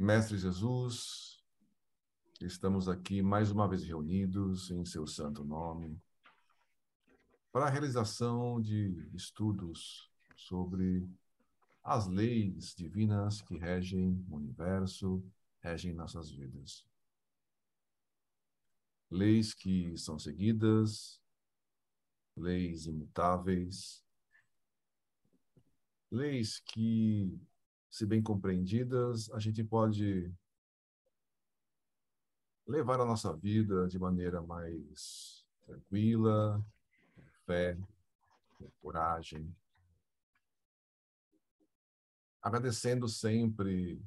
Mestre Jesus, estamos aqui mais uma vez reunidos em seu santo nome para a realização de estudos sobre as leis divinas que regem o universo, regem nossas vidas. Leis que são seguidas, leis imutáveis, leis que, se bem compreendidas, a gente pode levar a nossa vida de maneira mais tranquila, com fé, com coragem, agradecendo sempre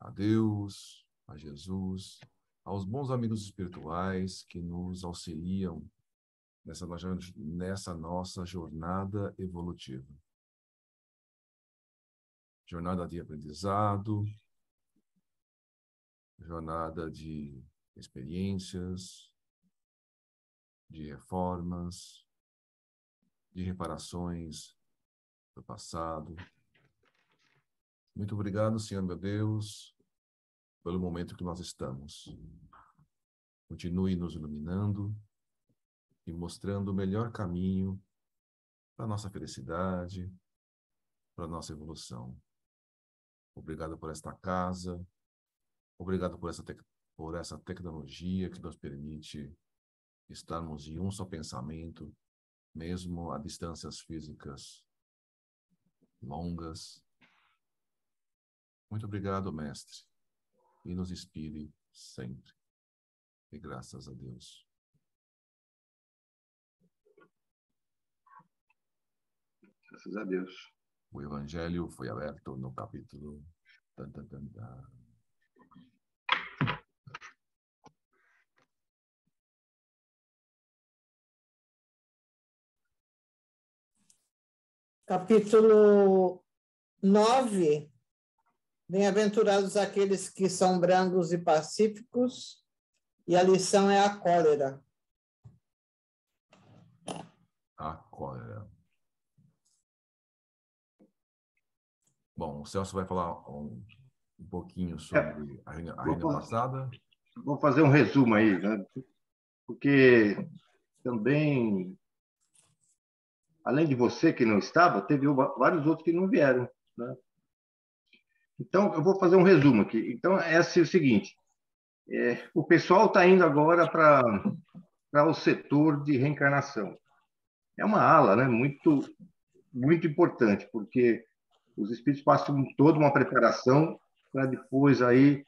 a Deus, a Jesus, aos bons amigos espirituais que nos auxiliam nessa nossa jornada evolutiva. Jornada de aprendizado, jornada de experiências, de reformas, de reparações do passado. Muito obrigado, Senhor meu Deus, pelo momento que nós estamos. Continue nos iluminando e mostrando o melhor caminho para a nossa felicidade, para a nossa evolução. Obrigado por esta casa, obrigado por essa tecnologia que nos permite estarmos em um só pensamento, mesmo a distâncias físicas longas. Muito obrigado, Mestre, e nos inspire sempre. E graças a Deus. Graças a Deus. O Evangelho foi aberto no capítulo... Capítulo 9. Bem-aventurados aqueles que são brandos e pacíficos, e a lição é a cólera. A cólera. Bom, o Celso vai falar um pouquinho sobre a reunião passada. Vou fazer um resumo aí, né? Porque também, além de você que não estava, teve vários outros que não vieram, né? Então, eu vou fazer um resumo aqui. Então, é assim, o seguinte, o pessoal está indo agora para o setor de reencarnação. É uma ala, né, muito, muito importante, porque os espíritos passam toda uma preparação para depois aí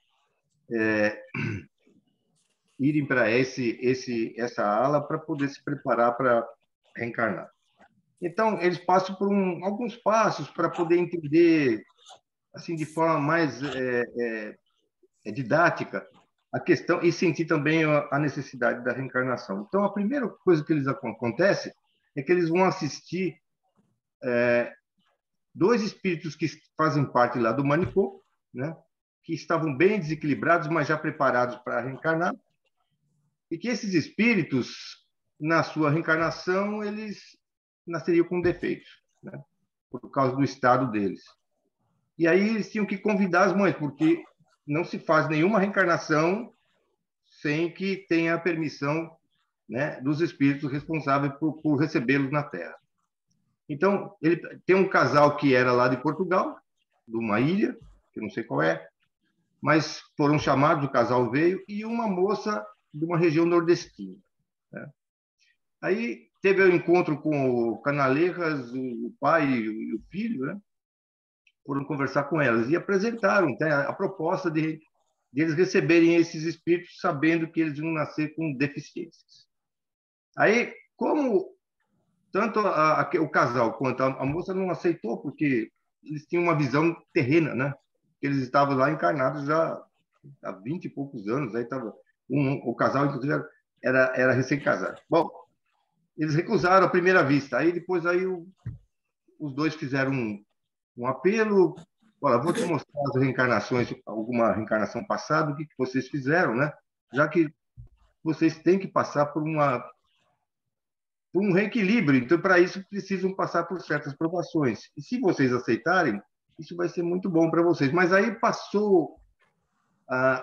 irem para essa ala para poder se preparar para reencarnar. Então, eles passam por alguns passos para poder entender, assim, de forma mais didática, a questão e sentir também a necessidade da reencarnação. Então, a primeira coisa que acontece é que eles vão assistir dois espíritos que fazem parte lá do manicômio, né, que estavam bem desequilibrados, mas já preparados para reencarnar, e que esses espíritos, na sua reencarnação, eles nasceriam com defeitos, né, por causa do estado deles. E aí eles tinham que convidar as mães, porque não se faz nenhuma reencarnação sem que tenha a permissão, né, dos espíritos responsáveis por recebê-los na Terra. Então, ele tem um casal que era lá de Portugal, de uma ilha, que eu não sei qual é, mas foram chamados, o casal veio, e uma moça de uma região nordestina, né? Aí teve o encontro com o Canaleiras, o pai e o filho, né? Foram conversar com elas e apresentaram, né, a proposta de eles receberem esses espíritos sabendo que eles iam nascer com deficiências. Aí, como tanto o casal quanto a moça não aceitou, porque eles tinham uma visão terrena, né? Eles estavam lá encarnados já há 20 e poucos anos, aí tava o casal, inclusive, era recém-casado. Bom, eles recusaram à primeira vista, aí depois aí os dois fizeram um apelo. Olha, vou te mostrar as reencarnações, alguma reencarnação passada, o que vocês fizeram, né? Já que vocês têm que passar por um reequilíbrio, então para isso precisam passar por certas provações. E se vocês aceitarem, isso vai ser muito bom para vocês. Mas aí passou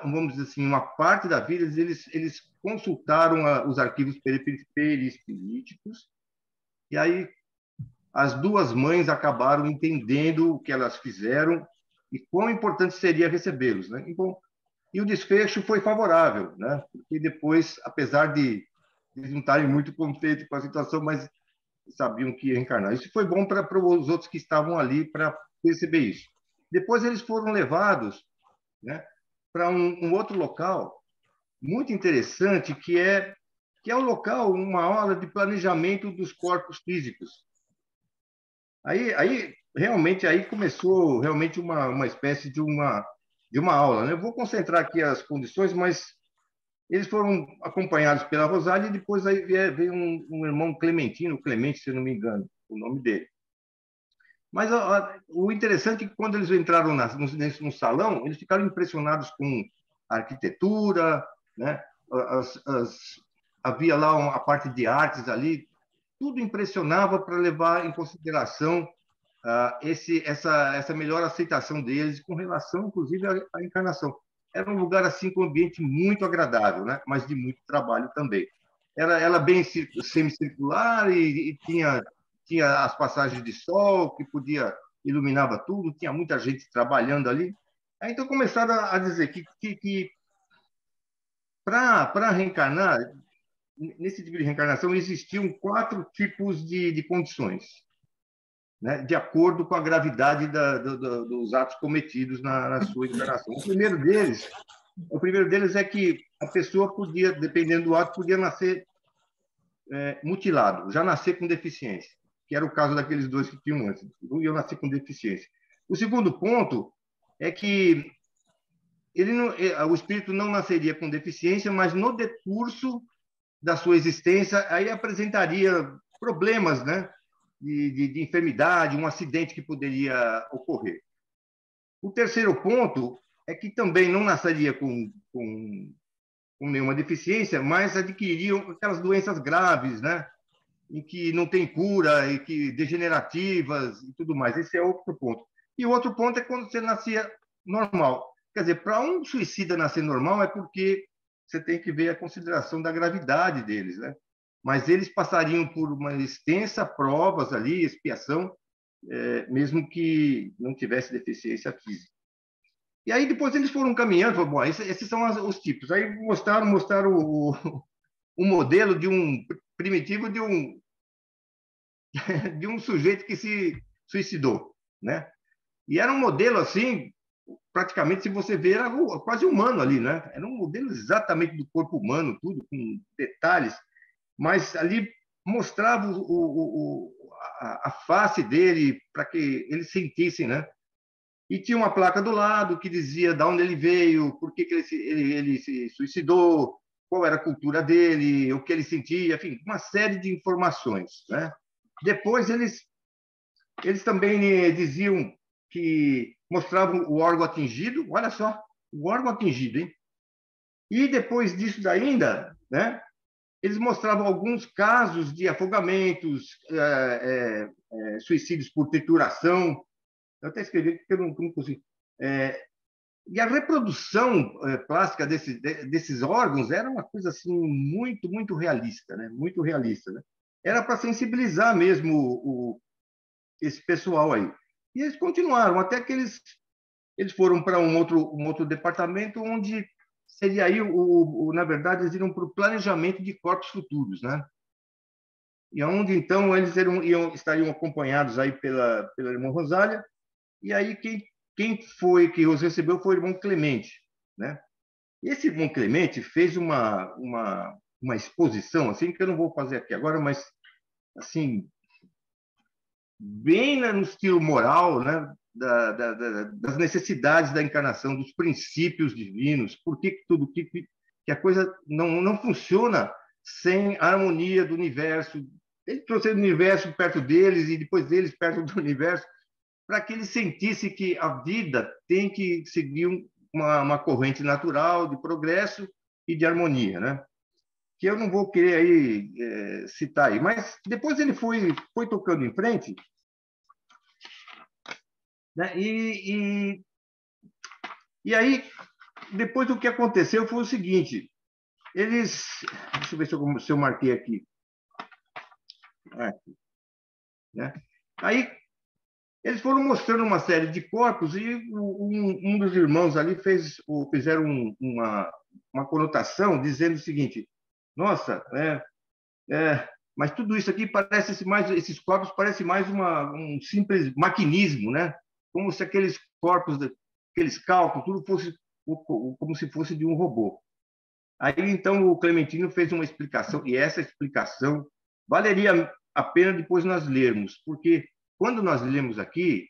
vamos dizer assim, uma parte da vida, eles consultaram os arquivos perispiríticos, e aí as duas mães acabaram entendendo o que elas fizeram e quão importante seria recebê-los, né? Então, e o desfecho foi favorável, né? Porque depois, apesar de eles não estarem muito contentes com a situação, mas sabiam que ia reencarnar. Isso foi bom para os outros que estavam ali para perceber isso. Depois eles foram levados, né, para um outro local muito interessante, que é o local, uma aula de planejamento dos corpos físicos. Aí realmente aí começou realmente uma espécie de uma aula, né? Eu vou concentrar aqui as condições, mas eles foram acompanhados pela Rosália e depois aí veio um irmão Clementino, Clemente, se eu não me engano, o nome dele. Mas o interessante é que quando eles entraram no salão, eles ficaram impressionados com a arquitetura, né? Havia lá a parte de artes ali, tudo impressionava para levar em consideração essa melhor aceitação deles com relação, inclusive, à encarnação. Era um lugar assim com um ambiente muito agradável, né? Mas de muito trabalho também. Era bem semicircular e tinha as passagens de sol que iluminava tudo, tinha muita gente trabalhando ali. Aí, então começaram a dizer que para reencarnar, nesse tipo de reencarnação existiam 4 tipos de condições, né, de acordo com a gravidade dos atos cometidos na sua encarnação. O primeiro deles é que a pessoa podia, dependendo do ato, podia nascer mutilado, já nascer com deficiência, que era o caso daqueles 2 que tinham antes, iam nascer com deficiência. O segundo ponto é que o espírito não nasceria com deficiência, mas no decurso da sua existência, aí apresentaria problemas, né, de enfermidade, um acidente que poderia ocorrer. O terceiro ponto é que também não nasceria com nenhuma deficiência, mas adquiririam aquelas doenças graves, né, em que não tem cura e que degenerativas e tudo mais. Esse é outro ponto. E o outro ponto é quando você nascia normal. Quer dizer, para um suicida nascer normal é porque você tem que ver a consideração da gravidade deles, né? Mas eles passariam por uma extensa provas ali, expiação, mesmo que não tivesse deficiência física. E aí depois eles foram caminhando, falaram, bom, esses são os tipos. Aí mostraram o modelo de um primitivo de um sujeito que se suicidou, né? E era um modelo assim, praticamente, se você ver, era quase humano ali, né? Era um modelo exatamente do corpo humano, tudo com detalhes, mas ali mostrava a face dele para que eles sentissem, né? E tinha uma placa do lado que dizia de onde ele veio, por que ele se suicidou, qual era a cultura dele, o que ele sentia, enfim, uma série de informações, né? Depois eles também diziam que mostravam o órgão atingido, olha só, o órgão atingido, hein? E depois disso ainda, né, eles mostravam alguns casos de afogamentos, suicídios por trituração. Eu até escrevi porque eu não consigo. E a reprodução plástica desses órgãos era uma coisa assim muito, muito realista, né? Muito realista, né? Era para sensibilizar mesmo esse pessoal aí. E eles continuaram até que eles foram para um outro departamento onde seria aí na verdade eles iram para o planejamento de corpos futuros, né? E onde então eles estariam acompanhados aí pela irmã Rosália. E aí quem foi que os recebeu foi o irmão Clemente, né? E esse irmão Clemente fez uma exposição assim que eu não vou fazer aqui agora, mas assim bem no estilo moral, né, das necessidades da encarnação, dos princípios divinos, por que tudo que a coisa não funciona sem a harmonia do universo. Ele trouxe o universo perto deles e depois deles perto do universo, para que eles sentissem que a vida tem que seguir uma corrente natural de progresso e de harmonia, né? Que eu não vou querer aí citar aí, mas depois ele foi tocando em frente, né? E aí depois o que aconteceu foi o seguinte, eles... Deixa eu ver se eu marquei aqui. Aqui, né? Aí, eles foram mostrando uma série de corpos e um dos irmãos ali fizeram uma conotação dizendo o seguinte, nossa, mas tudo isso aqui parece mais, esses corpos parecem mais um simples maquinismo, né? Como se aqueles corpos, aqueles cálculos, tudo fosse como se fosse de um robô. Aí, então, o Clementino fez uma explicação, e essa explicação valeria a pena depois nós lermos, porque quando nós lemos aqui,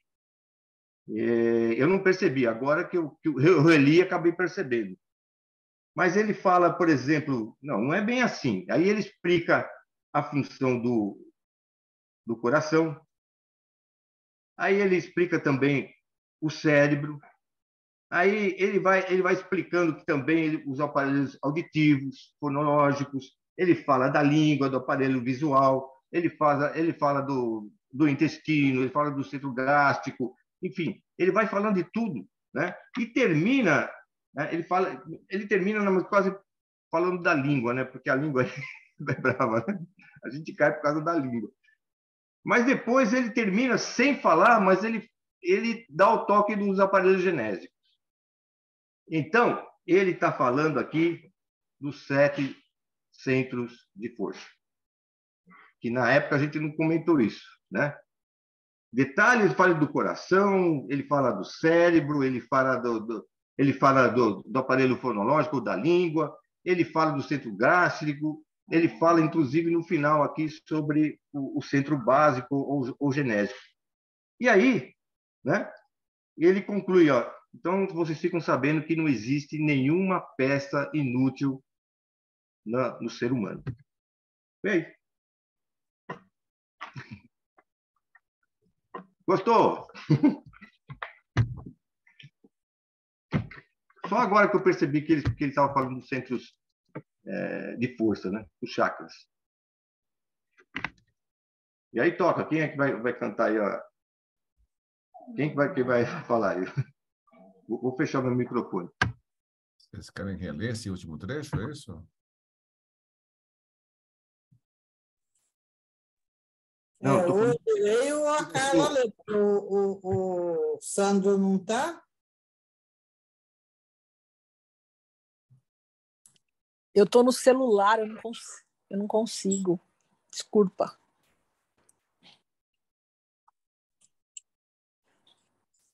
eu não percebi, agora que eu reli, acabei percebendo. Mas ele fala, por exemplo, não é bem assim. Aí ele explica a função do coração, aí ele explica também o cérebro, aí ele vai explicando que também os aparelhos auditivos, fonológicos, ele fala da língua, do aparelho visual, ele fala do intestino, ele fala do centro gástrico, enfim, ele vai falando de tudo, né? E termina, né? Ele termina quase falando da língua, né? Porque a língua é brava, né? A gente cai por causa da língua. Mas depois ele termina sem falar, mas ele dá o toque dos aparelhos genésicos. Então, ele está falando aqui dos 7 centros de força, que na época a gente não comentou isso, né? Detalhes, ele fala do coração, ele fala do cérebro, ele fala do aparelho fonológico, da língua, ele fala do centro gástrico, ele fala, inclusive, no final aqui sobre o centro básico ou genésico. E aí, né, ele conclui, ó, então vocês ficam sabendo que não existe nenhuma peça inútil no ser humano. Bem, gostou? Só agora que eu percebi que ele estava falando dos centros de força, né? Os chakras. E aí toca, quem é que vai cantar aí? Ó? Quem que vai falar aí? Vou fechar meu microfone. Vocês querem reler esse último trecho, é isso? Ou eu leio ou a Carla lê. O Sandro não está? Eu estou no celular, eu não consigo. Desculpa.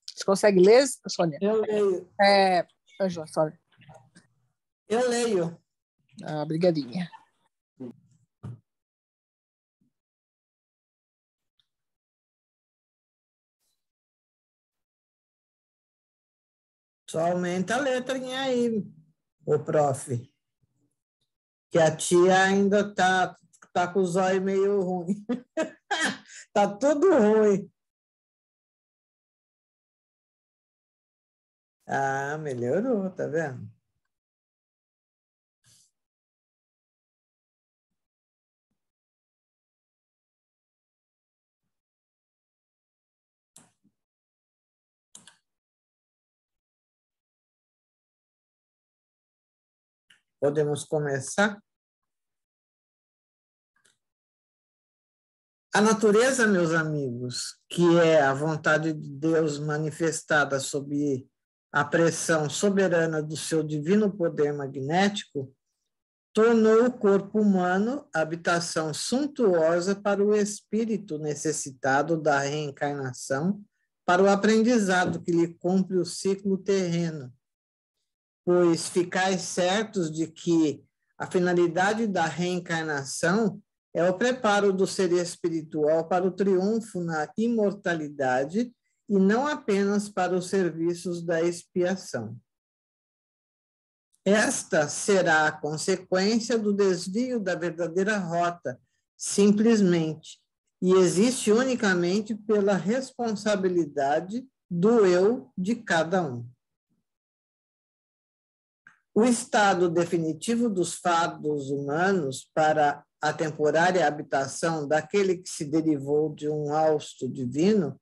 Você consegue ler, Sônia? Eu leio. Ângela, sorry. Eu leio. Brigadinha. Só aumenta a letrinha aí, o prof. Que a tia ainda tá com os olhos meio ruim. Tá tudo ruim. Ah, melhorou, tá vendo? Podemos começar? A natureza, meus amigos, que é a vontade de Deus manifestada sob a pressão soberana do seu divino poder magnético, tornou o corpo humano habitação suntuosa para o espírito necessitado da reencarnação, para o aprendizado que lhe cumpre o ciclo terreno. Pois ficais certos de que a finalidade da reencarnação é o preparo do ser espiritual para o triunfo na imortalidade e não apenas para os serviços da expiação. Esta será a consequência do desvio da verdadeira rota, simplesmente, e existe unicamente pela responsabilidade do eu de cada um. O estado definitivo dos fados humanos para a temporária habitação daquele que se derivou de um hausto divino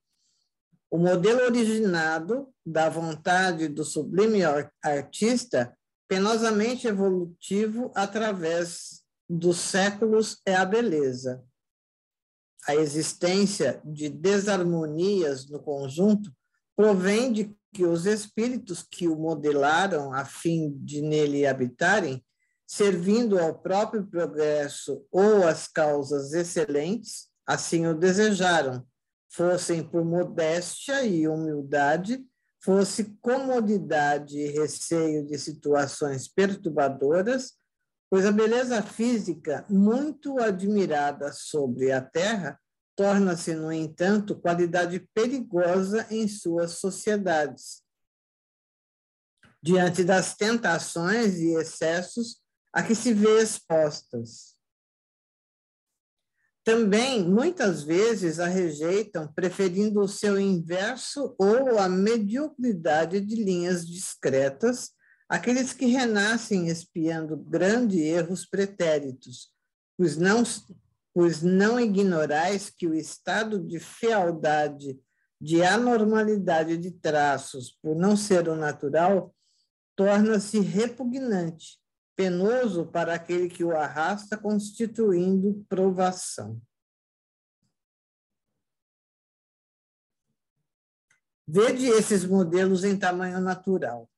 O modelo originado da vontade do sublime artista, penosamente evolutivo através dos séculos, é a beleza. A existência de desarmonias no conjunto provém de que os espíritos que o modelaram a fim de nele habitarem, servindo ao próprio progresso ou às causas excelentes, assim o desejaram, fossem por modéstia e humildade, fosse comodidade e receio de situações perturbadoras, pois a beleza física, muito admirada sobre a Terra, torna-se, no entanto, qualidade perigosa em suas sociedades, diante das tentações e excessos a que se vê expostas. Também, muitas vezes, a rejeitam, preferindo o seu inverso ou a mediocridade de linhas discretas, aqueles que renascem espiando grandes erros pretéritos, pois não ignorais que o estado de fealdade, de anormalidade de traços, por não ser o natural, torna-se repugnante, penoso para aquele que o arrasta, constituindo provação. Vede esses modelos em tamanho natural.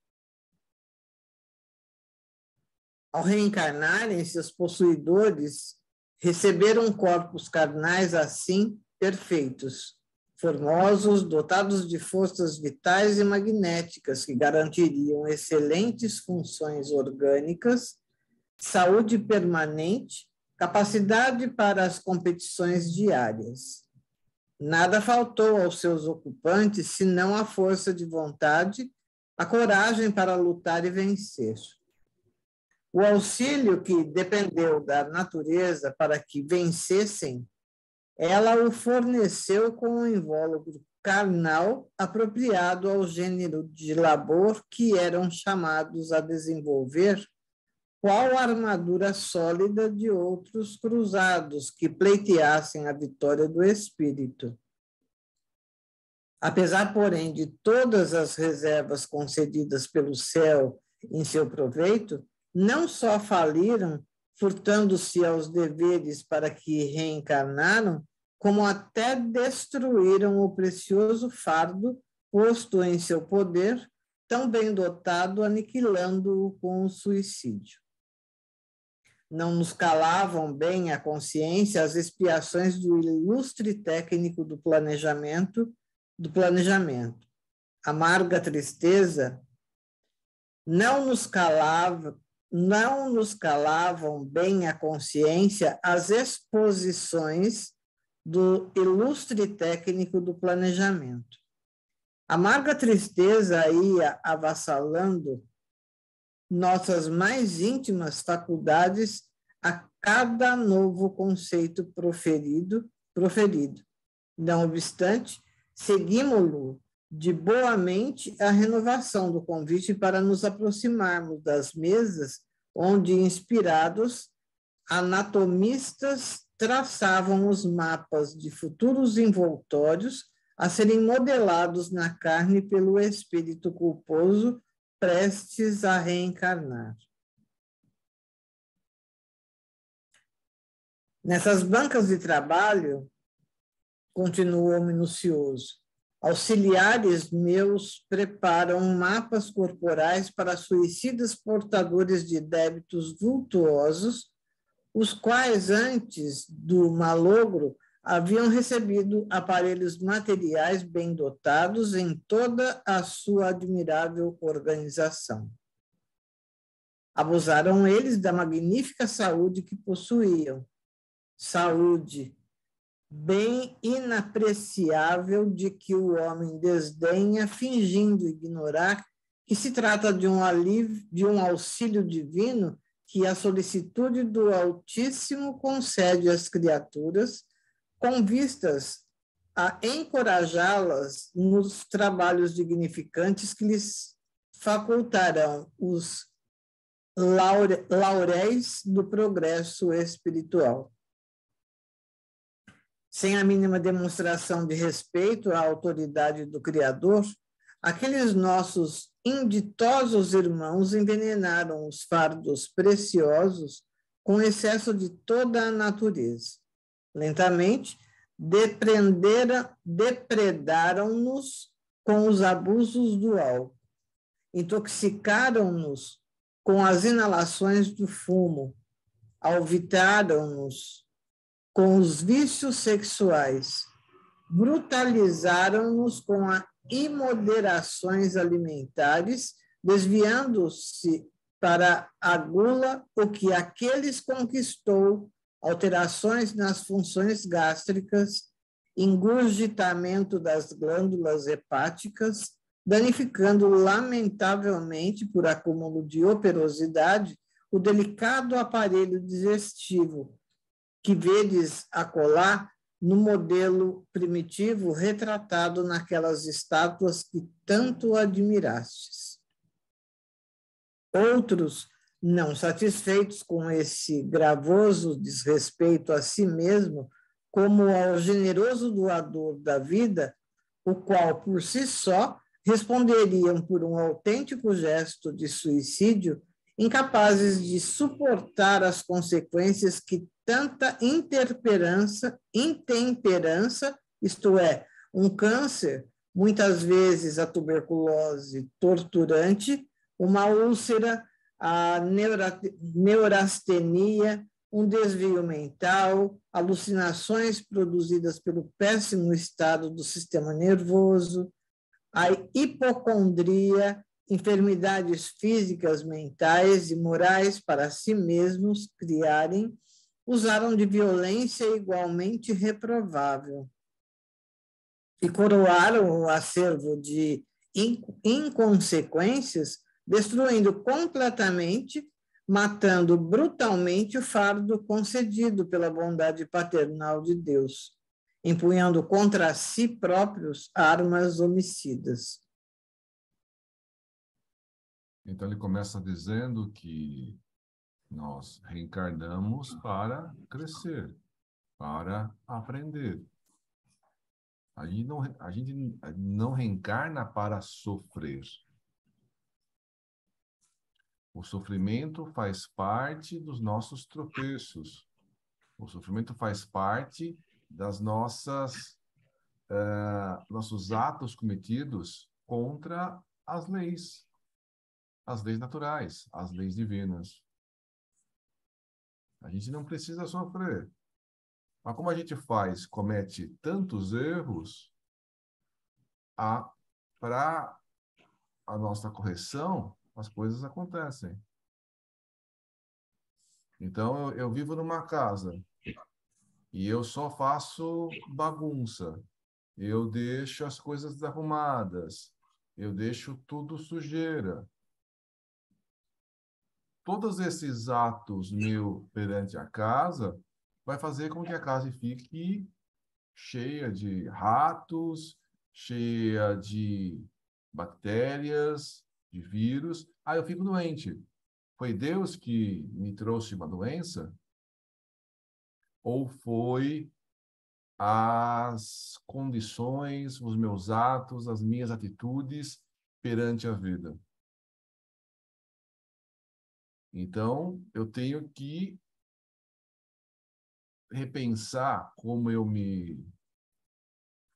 Ao reencarnarem, seus possuidores receberam corpos carnais assim perfeitos, formosos, dotados de forças vitais e magnéticas que garantiriam excelentes funções orgânicas, saúde permanente, capacidade para as competições diárias. Nada faltou aos seus ocupantes senão a força de vontade, a coragem para lutar e vencer. O auxílio que dependeu da natureza para que vencessem, ela o forneceu com um invólucro carnal apropriado ao gênero de labor que eram chamados a desenvolver, qual a armadura sólida de outros cruzados que pleiteassem a vitória do espírito. Apesar, porém, de todas as reservas concedidas pelo céu em seu proveito, não só faliram, furtando-se aos deveres para que reencarnaram, como até destruíram o precioso fardo posto em seu poder, tão bem dotado, aniquilando-o com o suicídio. Não nos calavam bem a consciência as expiações do ilustre técnico do planejamento. Amarga tristeza não nos calavam bem a consciência as exposições do ilustre técnico do planejamento. Amarga tristeza ia avassalando nossas mais íntimas faculdades a cada novo conceito proferido. Não obstante, seguimos-lo de boa mente a renovação do convite para nos aproximarmos das mesas onde, inspirados, anatomistas traçavam os mapas de futuros envoltórios a serem modelados na carne pelo espírito culposo prestes a reencarnar. Nessas bancas de trabalho, continuou minucioso, auxiliares meus preparam mapas corporais para suicidas portadores de débitos vultuosos, os quais, antes do malogro, haviam recebido aparelhos materiais bem dotados em toda a sua admirável organização. Abusaram eles da magnífica saúde que possuíam, saúde bem inapreciável de que o homem desdenha, fingindo ignorar que se trata de um alívio, de um auxílio divino que a solicitude do Altíssimo concede às criaturas, com vistas a encorajá-las nos trabalhos dignificantes que lhes facultarão os lauréis do progresso espiritual. sem a mínima demonstração de respeito à autoridade do Criador, aqueles nossos inditosos irmãos envenenaram os fardos preciosos com excesso de toda a natureza. Lentamente, depredaram-nos com os abusos do álcool, intoxicaram-nos com as inalações do fumo, alvitraram-nos com os vícios sexuais, brutalizaram-nos com as imoderações alimentares, desviando-se para a gula o que aqueles conquistou, alterações nas funções gástricas, engurgitamento das glândulas hepáticas, danificando lamentavelmente, por acúmulo de operosidade, o delicado aparelho digestivo, que vedes acolá no modelo primitivo retratado naquelas estátuas que tanto admirastes. Outros, não satisfeitos com esse gravoso desrespeito a si mesmo, como ao generoso doador da vida, o qual, por si só, responderiam por um autêntico gesto de suicídio, incapazes de suportar as consequências que tanta intemperança, isto é, um câncer, muitas vezes a tuberculose torturante, uma úlcera, a neurastenia, um desvio mental, alucinações produzidas pelo péssimo estado do sistema nervoso, a hipocondria, enfermidades físicas, mentais e morais para si mesmos criarem, usaram de violência igualmente reprovável e coroaram o acervo de inconsequências, destruindo completamente, matando brutalmente o fardo concedido pela bondade paternal de Deus, empunhando contra si próprios armas homicidas. Então ele começa dizendo que nós reencarnamos para crescer, para aprender. A gente não reencarna para sofrer. O sofrimento faz parte dos nossos tropeços. O sofrimento faz parte das nossos atos cometidos contra as leis naturais, as leis divinas. A gente não precisa sofrer. Mas como a gente comete tantos erros, para a nossa correção, as coisas acontecem. Então, eu vivo numa casa e eu só faço bagunça. Eu deixo as coisas desarrumadas. Eu deixo tudo sujeira. Todos esses atos meus perante a casa vai fazer com que a casa fique cheia de ratos, cheia de bactérias, de vírus. Aí eu fico doente. Foi Deus que me trouxe uma doença? Ou foi as condições, os meus atos, as minhas atitudes perante a vida? Então, eu tenho que repensar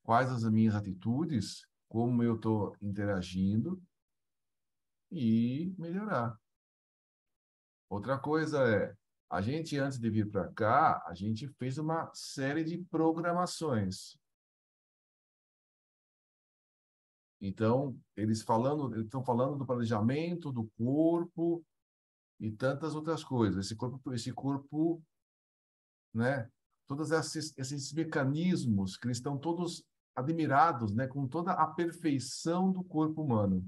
quais as minhas atitudes, como eu estou interagindo e melhorar. Outra coisa é, a gente, antes de vir para cá, a gente fez uma série de programações. Então, eles estão falando do planejamento do corpo e tantas outras coisas. Esse corpo, né? Todos esses mecanismos que eles estão todos admirados, né? Com toda a perfeição do corpo humano.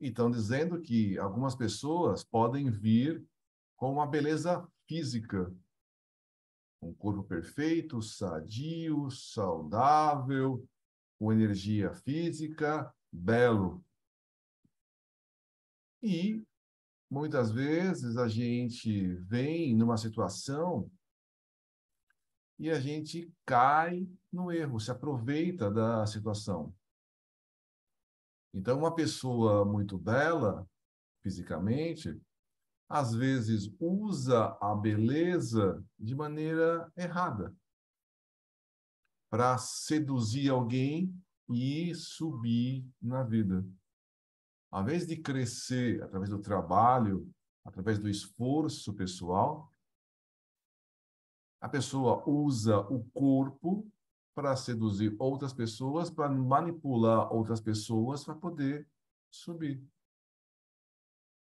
E estão dizendo que algumas pessoas podem vir com uma beleza física, um corpo perfeito, sadio, saudável, com energia física, belo. E muitas vezes a gente vem numa situação e a gente cai no erro, se aproveita da situação. Então, uma pessoa muito bela, fisicamente, às vezes usa a beleza de maneira errada para seduzir alguém e subir na vida. Ao invés de crescer através do trabalho, através do esforço pessoal, a pessoa usa o corpo para seduzir outras pessoas, para manipular outras pessoas para poder subir.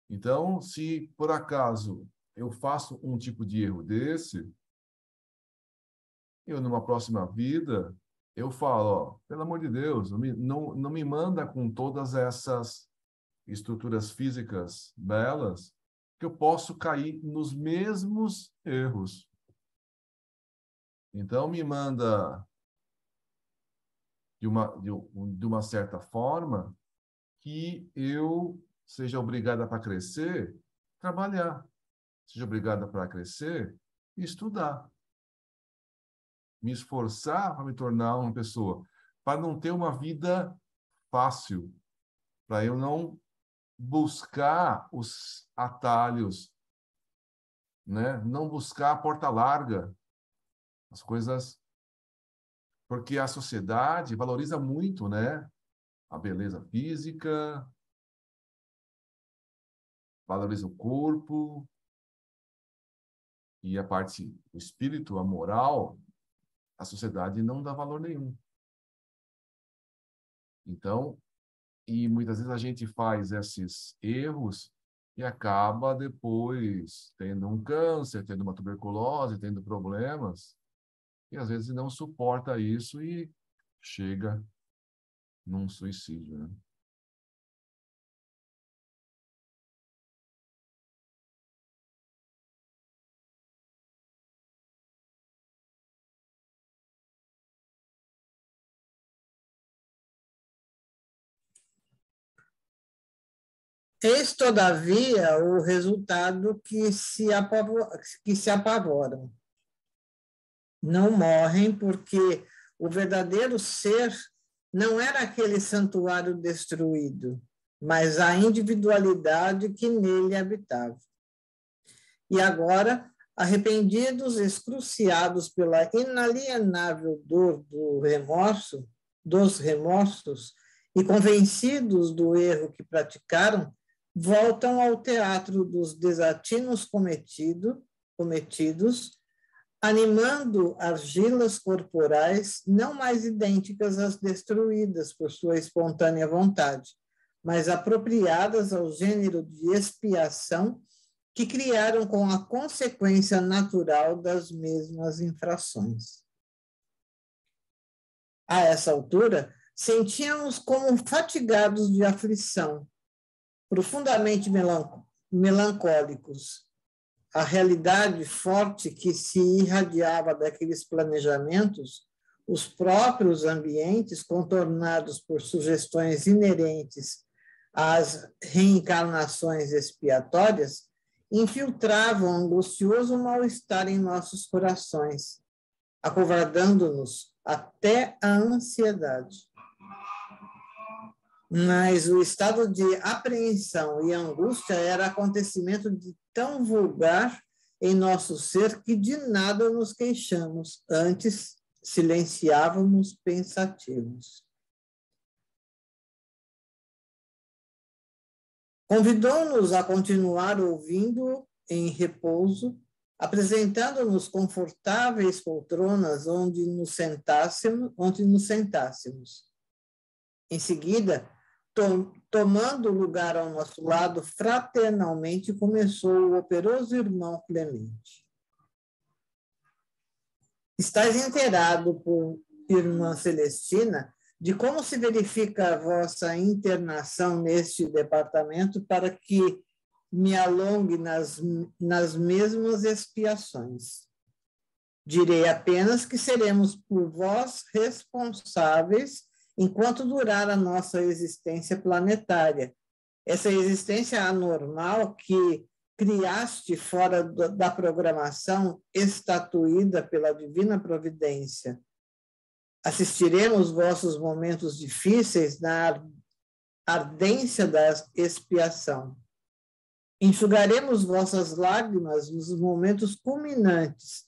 Então, se por acaso eu faço um tipo de erro desse, eu numa próxima vida, eu falo, ó, pelo amor de Deus, não me manda com todas essas estruturas físicas belas, que eu posso cair nos mesmos erros. Então, me manda de uma certa forma que eu seja obrigada para crescer, trabalhar. Seja obrigada para crescer, estudar. Me esforçar para me tornar uma pessoa. Para não ter uma vida fácil. Para eu não buscar os atalhos. Né? Não buscar a porta larga. As coisas... Porque a sociedade valoriza muito, né? A beleza física, valoriza o corpo, e a parte do espírito, a moral, a sociedade não dá valor nenhum. Então, e muitas vezes a gente faz esses erros e acaba depois tendo um câncer, tendo uma tuberculose, tendo problemas, e às vezes não suporta isso e chega num suicídio, né? Eis, todavia, o resultado que se apavoram. Não morrem porque o verdadeiro ser não era aquele santuário destruído, mas a individualidade que nele habitava. E agora, arrependidos, excruciados pela inalienável dor dos remorsos, e convencidos do erro que praticaram, voltam ao teatro dos desatinos cometidos, animando argilas corporais não mais idênticas às destruídas por sua espontânea vontade, mas apropriadas ao gênero de expiação que criaram com a consequência natural das mesmas infrações. A essa altura, sentíamos como fatigados de aflição, profundamente melancólicos. A realidade forte que se irradiava daqueles planejamentos, os próprios ambientes contornados por sugestões inerentes às reencarnações expiatórias, infiltravam angustioso mal-estar em nossos corações, acovardando-nos até a ansiedade. Mas o estado de apreensão e angústia era acontecimento de tão vulgar em nosso ser que de nada nos queixamos, antes silenciávamos pensativos. Convidou-nos a continuar ouvindo em repouso, apresentando-nos confortáveis poltronas onde nos sentássemos. Em seguida, tomando lugar ao nosso lado, fraternalmente começou o operoso irmão Clemente. Estás inteirado, por irmã Celestina, de como se verifica a vossa internação neste departamento para que me alongue nas mesmas expiações. Direi apenas que seremos por vós responsáveis enquanto durar a nossa existência planetária. Essa existência anormal que criaste fora da programação estatuída pela divina providência. Assistiremos vossos momentos difíceis na ardência da expiação. Enxugaremos vossas lágrimas nos momentos culminantes,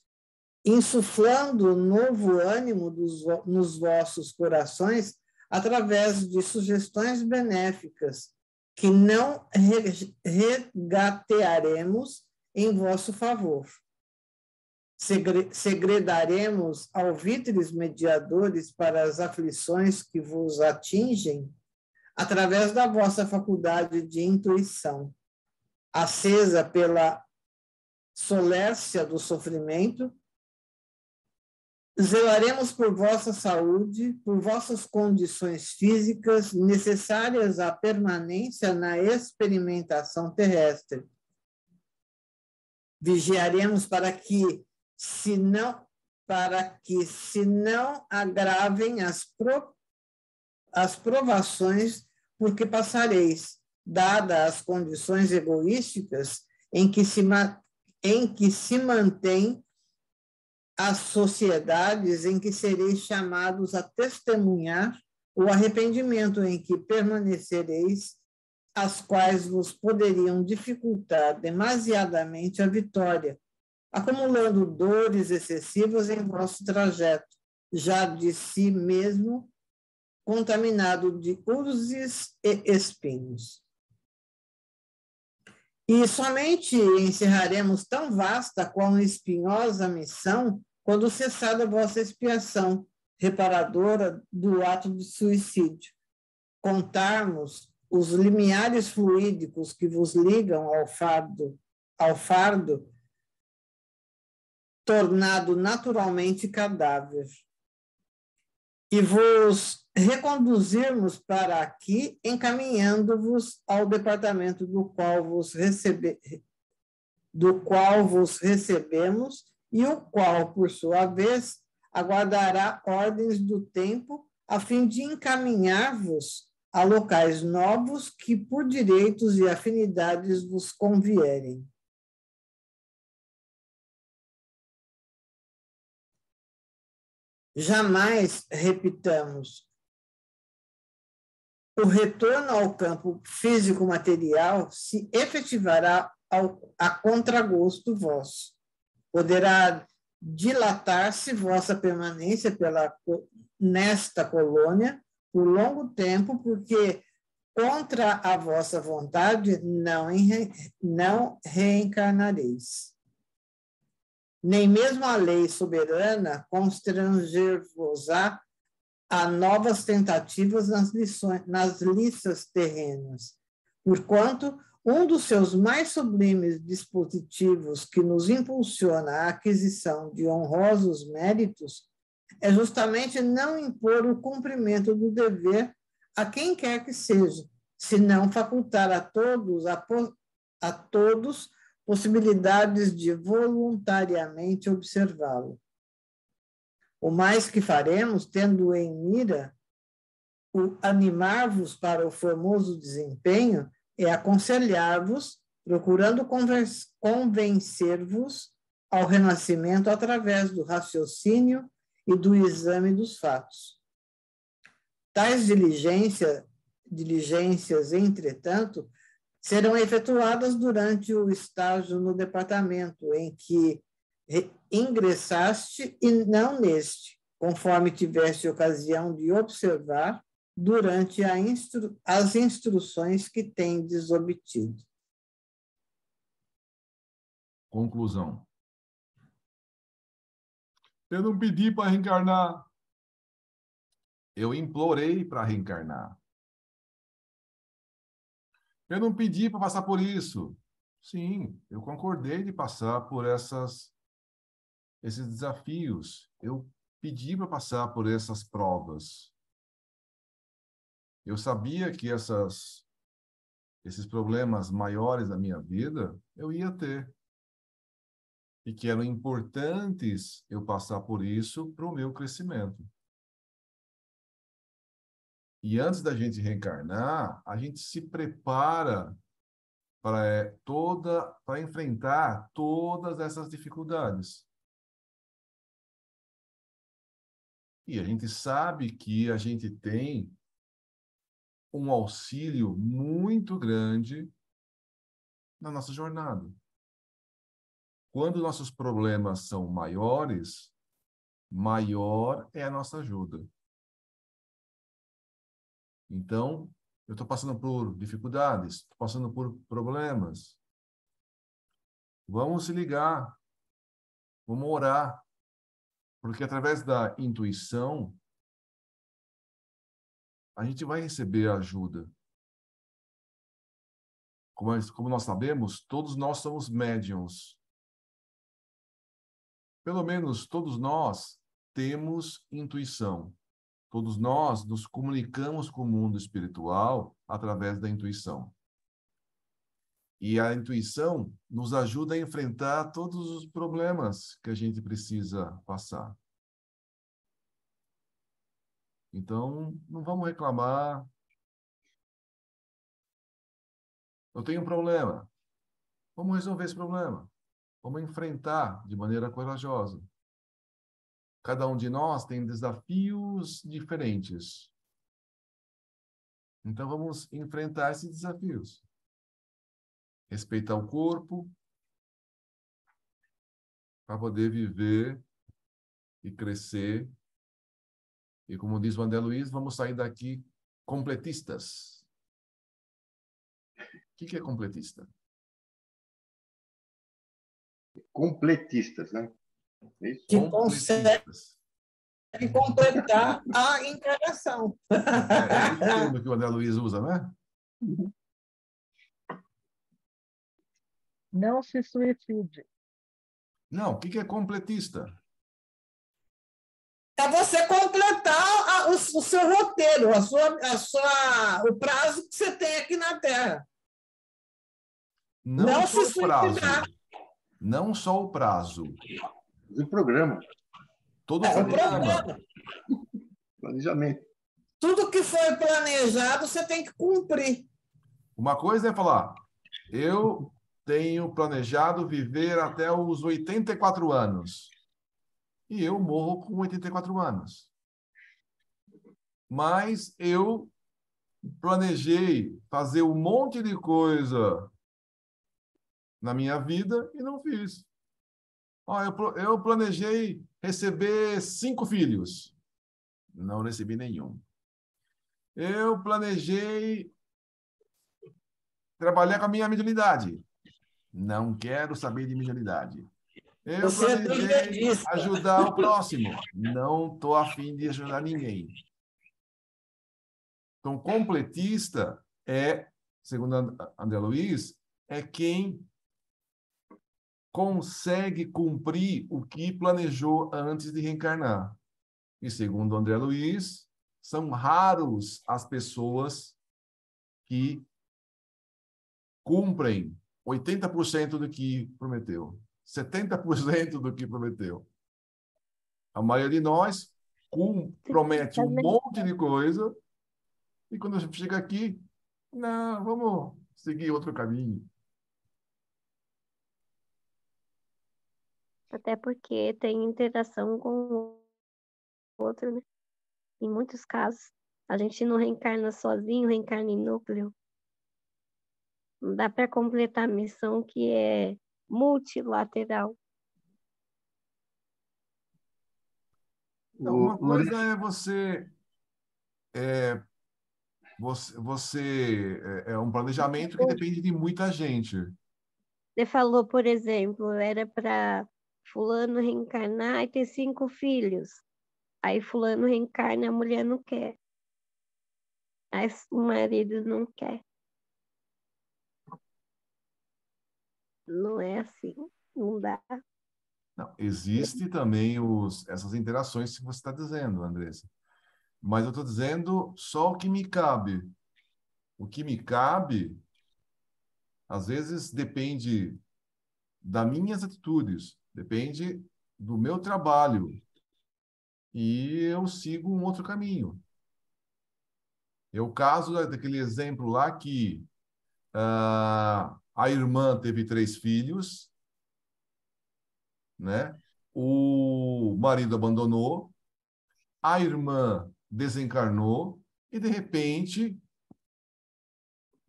insuflando novo ânimo nos vossos corações através de sugestões benéficas que não regatearemos em vosso favor. Segredaremos alvitres mediadores para as aflições que vos atingem através da vossa faculdade de intuição, acesa pela solércia do sofrimento. Zelaremos por vossa saúde, por vossas condições físicas necessárias à permanência na experimentação terrestre. Vigiaremos para que se não agravem as provações porque passareis, dadas as condições egoísticas em que se mantém as sociedades em que sereis chamados a testemunhar o arrependimento em que permanecereis, as quais vos poderiam dificultar demasiadamente a vitória, acumulando dores excessivas em vosso trajeto, já de si mesmo contaminado de urzes e espinhos. E somente encerraremos tão vasta quão espinhosa missão quando cessada a vossa expiação reparadora do ato de suicídio. Contarmos os limiares fluídicos que vos ligam ao fardo tornado naturalmente cadáver, e vos reconduzirmos para aqui, encaminhando-vos ao departamento do qual vos recebemos, e o qual, por sua vez, aguardará ordens do tempo a fim de encaminhar-vos a locais novos que por direitos e afinidades vos convierem. Jamais, repitamos, o retorno ao campo físico-material se efetivará a contragosto vosso. Poderá dilatar-se vossa permanência nesta colônia por longo tempo, porque contra a vossa vontade não reencarnareis. Nem mesmo a lei soberana constranger-vos-á a novas tentativas nas liças terrenas, porquanto um dos seus mais sublimes dispositivos que nos impulsiona à aquisição de honrosos méritos é justamente não impor o cumprimento do dever a quem quer que seja, senão facultar a todos possibilidades de voluntariamente observá-lo. O mais que faremos, tendo em mira o animar-vos para o formoso desempenho, é aconselhar-vos, procurando convencer-vos ao renascimento através do raciocínio e do exame dos fatos. Tais diligências, entretanto, serão efetuadas durante o estágio no departamento em que ingressaste e não neste, conforme tiveste ocasião de observar durante as instruções que tendes obtido. Conclusão. Eu não pedi para reencarnar. Eu implorei para reencarnar. Eu não pedi para passar por isso. Sim, eu concordei de passar por esses desafios. Eu pedi para passar por essas provas. Eu sabia que esses problemas maiores da minha vida eu ia ter. E que eram importantes eu passar por isso para o meu crescimento. E antes da gente reencarnar, a gente se prepara para enfrentar todas essas dificuldades. E a gente sabe que a gente tem um auxílio muito grande na nossa jornada. Quando nossos problemas são maiores, maior é a nossa ajuda. Então, eu estou passando por dificuldades, estou passando por problemas. Vamos se ligar, vamos orar, porque através da intuição, a gente vai receber ajuda. Como nós sabemos, todos nós somos médiums. Pelo menos todos nós temos intuição. Todos nós nos comunicamos com o mundo espiritual através da intuição. E a intuição nos ajuda a enfrentar todos os problemas que a gente precisa passar. Então, não vamos reclamar. Eu tenho um problema. Vamos resolver esse problema. Vamos enfrentar de maneira corajosa. Cada um de nós tem desafios diferentes. Então, vamos enfrentar esses desafios. Respeitar o corpo para poder viver e crescer. E como diz o André Luiz, vamos sair daqui completistas. O que é completista? Completistas, né? É isso? Que consegue completar a encarnação. É esse o termo que o André Luiz usa, né? Não se suicide. Não, o que é completista? É você completar o seu roteiro, o prazo que você tem aqui na Terra. Não só se o prazo. suicidar. Não só o prazo. O programa. Todo o programa. Planejamento. Tudo que foi planejado, você tem que cumprir. Uma coisa é falar, eu tenho planejado viver até os 84 anos. E eu morro com 84 anos. Mas eu planejei fazer um monte de coisa na minha vida e não fiz. Eu planejei receber 5 filhos. Não recebi nenhum. Eu planejei trabalhar com a minha mediunidade. Não quero saber de mediunidade. Eu planejei ajudar o próximo. Não estou a fim de ajudar ninguém. Então, completista é, segundo André Luiz, é quem consegue cumprir o que planejou antes de reencarnar. E segundo André Luiz, são raros as pessoas que cumprem 80% do que prometeu, 70% do que prometeu. A maioria de nós promete um monte de coisa e quando a gente chega aqui, não, vamos seguir outro caminho. Até porque tem interação com o outro, né? Em muitos casos, a gente não reencarna sozinho, reencarna em núcleo. Não dá para completar a missão que é multilateral. Uma coisa é você é um planejamento que depende de muita gente. Você falou, por exemplo, era para fulano reencarnar e ter 5 filhos. Aí fulano reencarna, a mulher não quer. Aí o marido não quer. Não é assim, não dá. Não, existe também essas interações que você está dizendo, Andressa. Mas eu estou dizendo só o que me cabe. O que me cabe, às vezes, depende das minhas atitudes, depende do meu trabalho. E eu sigo um outro caminho. É o caso daquele exemplo lá que A irmã teve 3 filhos, né? O marido abandonou, a irmã desencarnou e, de repente,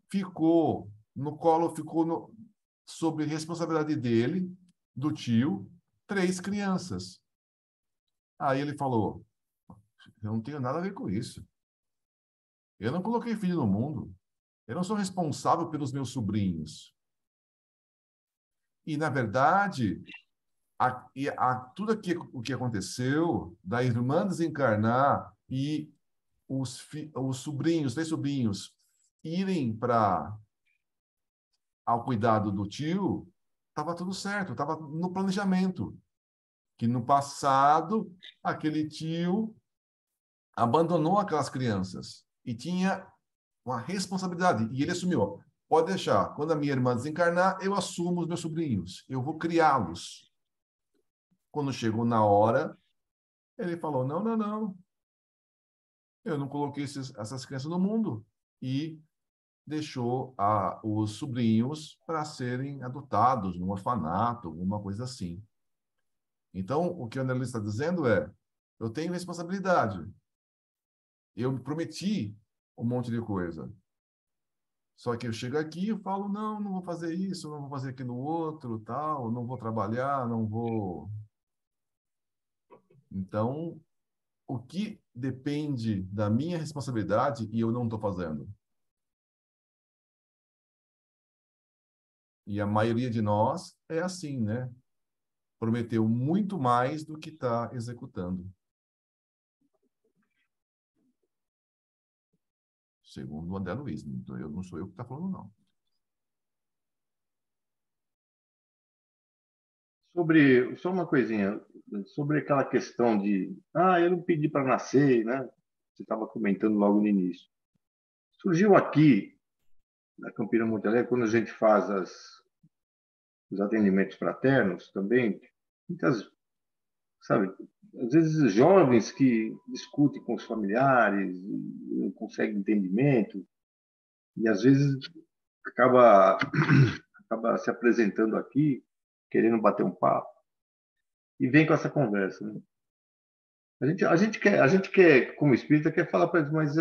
ficou no colo, sob responsabilidade dele, do tio, 3 crianças. Aí ele falou, eu não tenho nada a ver com isso. Eu não coloquei filho no mundo. Eu não sou responsável pelos meus sobrinhos. E, na verdade, tudo o que aconteceu da irmã desencarnar e os sobrinhos, 3 sobrinhos, irem ao cuidado do tio, estava tudo certo, estava no planejamento. Que no passado, aquele tio abandonou aquelas crianças e tinha uma responsabilidade. E ele assumiu, pode deixar, quando a minha irmã desencarnar, eu assumo os meus sobrinhos, eu vou criá-los. Quando chegou na hora, ele falou, não, eu não coloquei essas crianças no mundo. E deixou os sobrinhos para serem adotados num orfanato, alguma coisa assim. Então, o que o André Luiz está dizendo é, eu tenho responsabilidade. Eu prometi um monte de coisa. Só que eu chego aqui e falo, não vou fazer isso, não vou fazer aquilo outro, tal, não vou trabalhar, não vou... Então, o que depende da minha responsabilidade e eu não estou fazendo? E a maioria de nós é assim, né? Prometeu muito mais do que está executando. Segundo o André Luiz. Então, não sou eu que está falando, não. Só uma coisinha, sobre aquela questão de, eu não pedi para nascer, né? Você estava comentando logo no início. Surgiu aqui, na Campina Monte Alegre, quando a gente faz os atendimentos fraternos também, muitas, sabe, às vezes jovens que discutem com os familiares, e não conseguem entendimento, e às vezes acaba se apresentando aqui, querendo bater um papo, e vem com essa conversa, né? A gente quer, como espírita, quer falar para eles, mas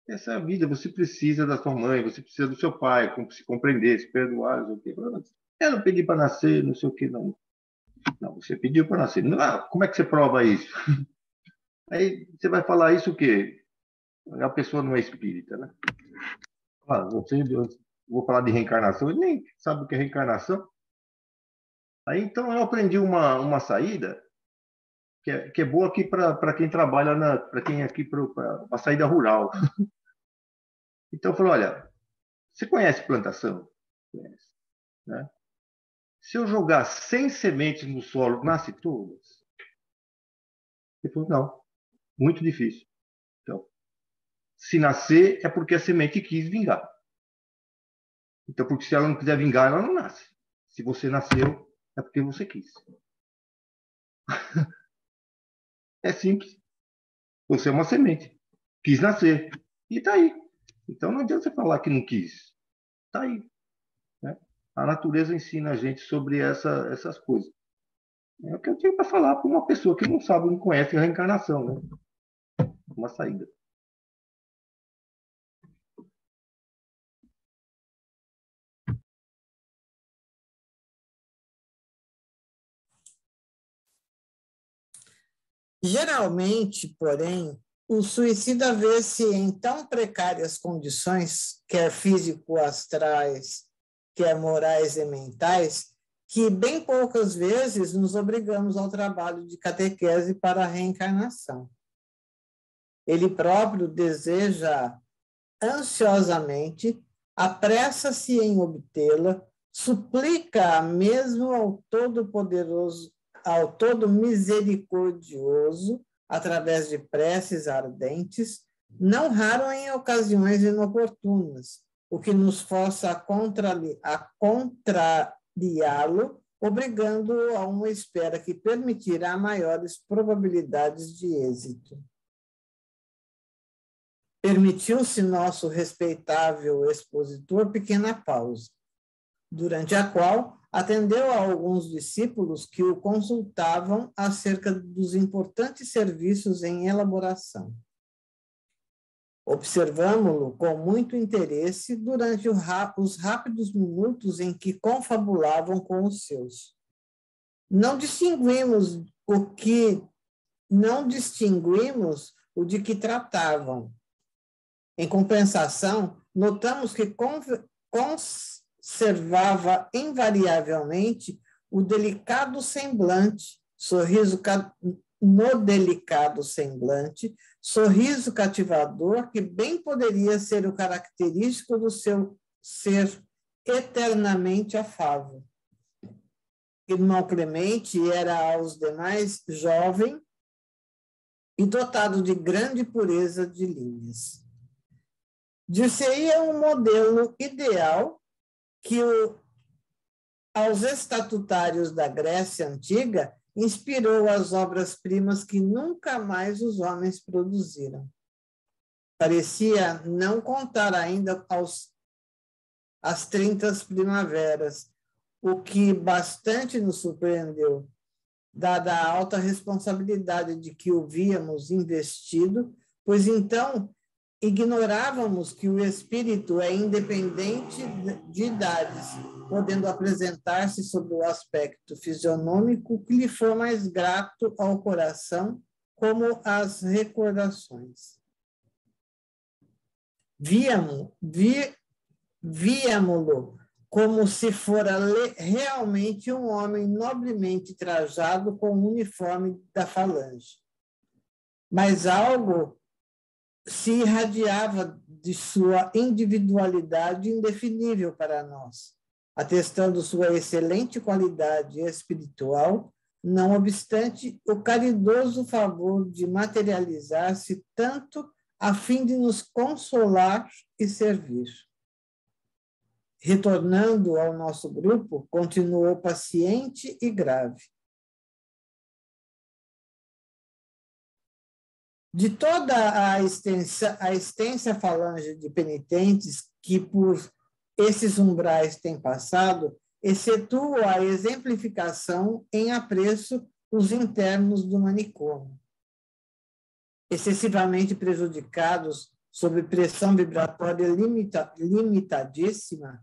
essa é a vida, você precisa da sua mãe, você precisa do seu pai, se compreender, se perdoar, não sei o quê. Eu não pedi para nascer, não sei o quê, não. Não, você pediu para nascer. Como é que você prova isso? Aí você vai falar isso o quê? A pessoa não é espírita, né? Eu vou falar de reencarnação, ele nem sabe o que é reencarnação. Aí então eu aprendi uma saída que é boa aqui para quem trabalha, para quem é aqui para uma saída rural. Então eu falei, olha, você conhece plantação? Conhece, né? Se eu jogar 100 sementes no solo, nasce todas? Ele falou, não, muito difícil. Então, se nascer, é porque a semente quis vingar. Então, porque se ela não quiser vingar, ela não nasce. Se você nasceu, é porque você quis. É simples. Você é uma semente. Quis nascer. E está aí. Então, não adianta você falar que não quis. Está aí. Né? A natureza ensina a gente sobre essas coisas. É o que eu tenho para falar para uma pessoa que não sabe, não conhece a reencarnação. Né? Uma saída. Geralmente, porém, o suicida vê-se em tão precárias condições, quer físico-astrais, quer morais e mentais, que bem poucas vezes nos obrigamos ao trabalho de catequese para a reencarnação. Ele próprio deseja ansiosamente, apressa-se em obtê-la, suplica mesmo ao Todo-Poderoso, ao Todo-Misericordioso, através de preces ardentes, não raro em ocasiões inoportunas, o que nos força a contrariá-lo, obrigando-o a uma espera que permitirá maiores probabilidades de êxito. Permitiu-se nosso respeitável expositor pequena pausa. durante a qual atendeu a alguns discípulos que o consultavam acerca dos importantes serviços em elaboração. Observamo-lo com muito interesse durante os rápidos minutos em que confabulavam com os seus. Não distinguimos o de que tratavam. Em compensação, notamos que conservava invariavelmente o delicado semblante, sorriso cativador que bem poderia ser o característico do seu ser eternamente afável. Irmão Clemente era aos demais jovem e dotado de grande pureza de linhas. Dir-se-ia um modelo ideal que aos estatutários da Grécia Antiga inspirou as obras-primas que nunca mais os homens produziram. Parecia não contar ainda às 30 primaveras, o que bastante nos surpreendeu, dada a alta responsabilidade de que o víamos investido, pois então ignorávamos que o espírito é independente de idades, podendo apresentar-se sob o aspecto fisionômico que lhe for mais grato ao coração, como as recordações. Víamo-lo como se fora realmente um homem nobremente trajado com o uniforme da falange. Mas algo se irradiava de sua individualidade indefinível para nós, atestando sua excelente qualidade espiritual, não obstante o caridoso favor de materializar-se tanto a fim de nos consolar e servir. Retornando ao nosso grupo, continuou paciente e grave. De toda a extensa falange de penitentes que por esses umbrais têm passado, excetuo a exemplificação em apreço os internos do manicômio. Excessivamente prejudicados sob pressão vibratória limitadíssima,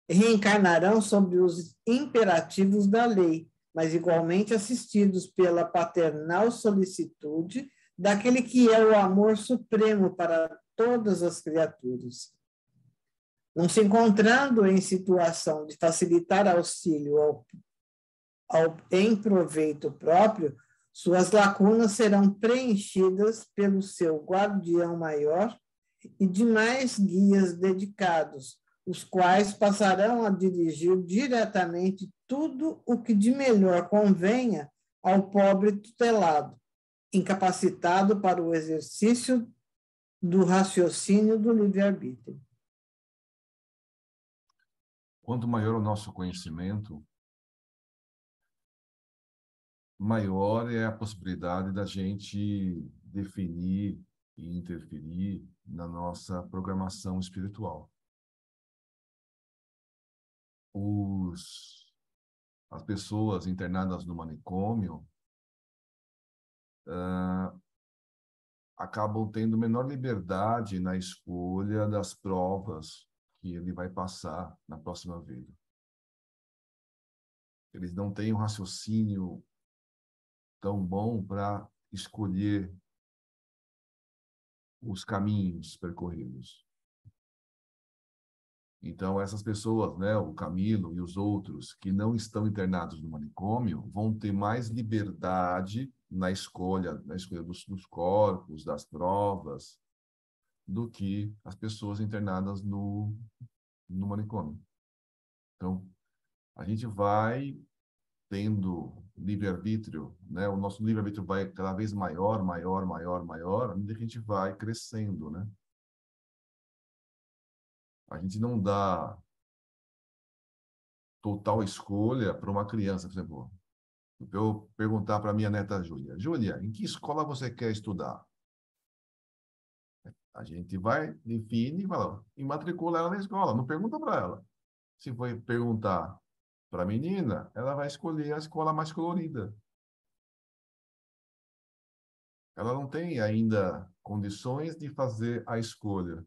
reencarnarão sobre os imperativos da lei, mas igualmente assistidos pela paternal solicitude daquele que é o amor supremo para todas as criaturas. Não se encontrando em situação de facilitar auxílio em proveito próprio, suas lacunas serão preenchidas pelo seu guardião maior e demais guias dedicados, os quais passarão a dirigir diretamente tudo o que de melhor convenha ao pobre tutelado, incapacitado para o exercício do raciocínio do livre-arbítrio. Quanto maior o nosso conhecimento, maior é a possibilidade da gente definir e interferir na nossa programação espiritual. As pessoas internadas no manicômio acabam tendo menor liberdade na escolha das provas que ele vai passar na próxima vida. Eles não têm um raciocínio tão bom para escolher os caminhos percorridos. Então, essas pessoas, né, o Camilo e os outros que não estão internados no manicômio, vão ter mais liberdade na escolha dos corpos, das provas, do que as pessoas internadas no manicômio. Então, a gente vai tendo livre-arbítrio, né? O nosso livre-arbítrio vai cada vez maior, à medida que a gente vai crescendo, né? A gente não dá total escolha para uma criança, por exemplo. Eu perguntar para minha neta Júlia, Júlia, em que escola você quer estudar? A gente vai, define e fala, e matricula ela na escola, não pergunta para ela. Se for perguntar para a menina, ela vai escolher a escola mais colorida. Ela não tem ainda condições de fazer a escolha.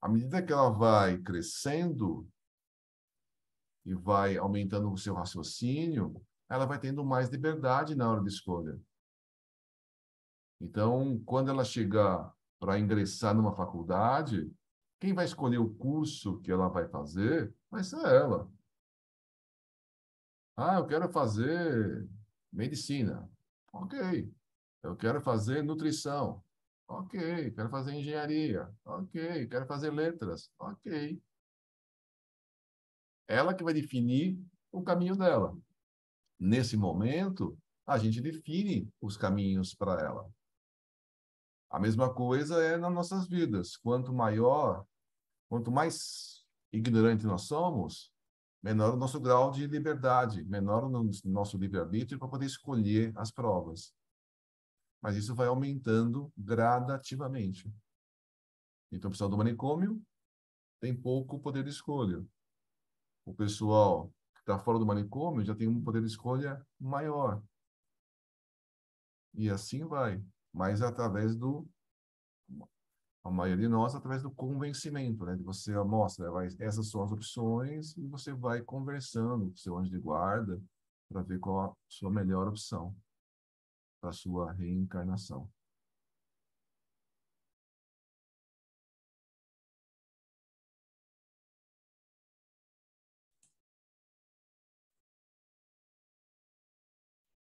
À medida que ela vai crescendo e vai aumentando o seu raciocínio, ela vai tendo mais liberdade na hora de escolha. Então, quando ela chegar para ingressar numa faculdade, quem vai escolher o curso que ela vai fazer vai ser ela. Ah, eu quero fazer medicina. Ok. Eu quero fazer nutrição. Ok. Quero fazer engenharia. Ok. Quero fazer letras. Ok. Ela que vai definir o caminho dela. Nesse momento, a gente define os caminhos para ela. A mesma coisa é nas nossas vidas. Quanto mais ignorante nós somos, menor o nosso grau de liberdade, menor o nosso livre-arbítrio para poder escolher as provas. Mas isso vai aumentando gradativamente. Então, o pessoal do manicômio tem pouco poder de escolha. O pessoal que está fora do manicômio já tem um poder de escolha maior. E assim vai. Mas através a maioria de nós, através do convencimento, né? De você mostra, essas são as opções, e você vai conversando com o seu anjo de guarda para ver qual a sua melhor opção para a sua reencarnação.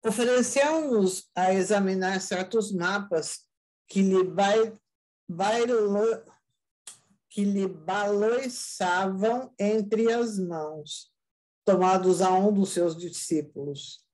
Ofereceu-nos a examinar certos mapas que lhe baloiçavam entre as mãos, tomados a um dos seus discípulos.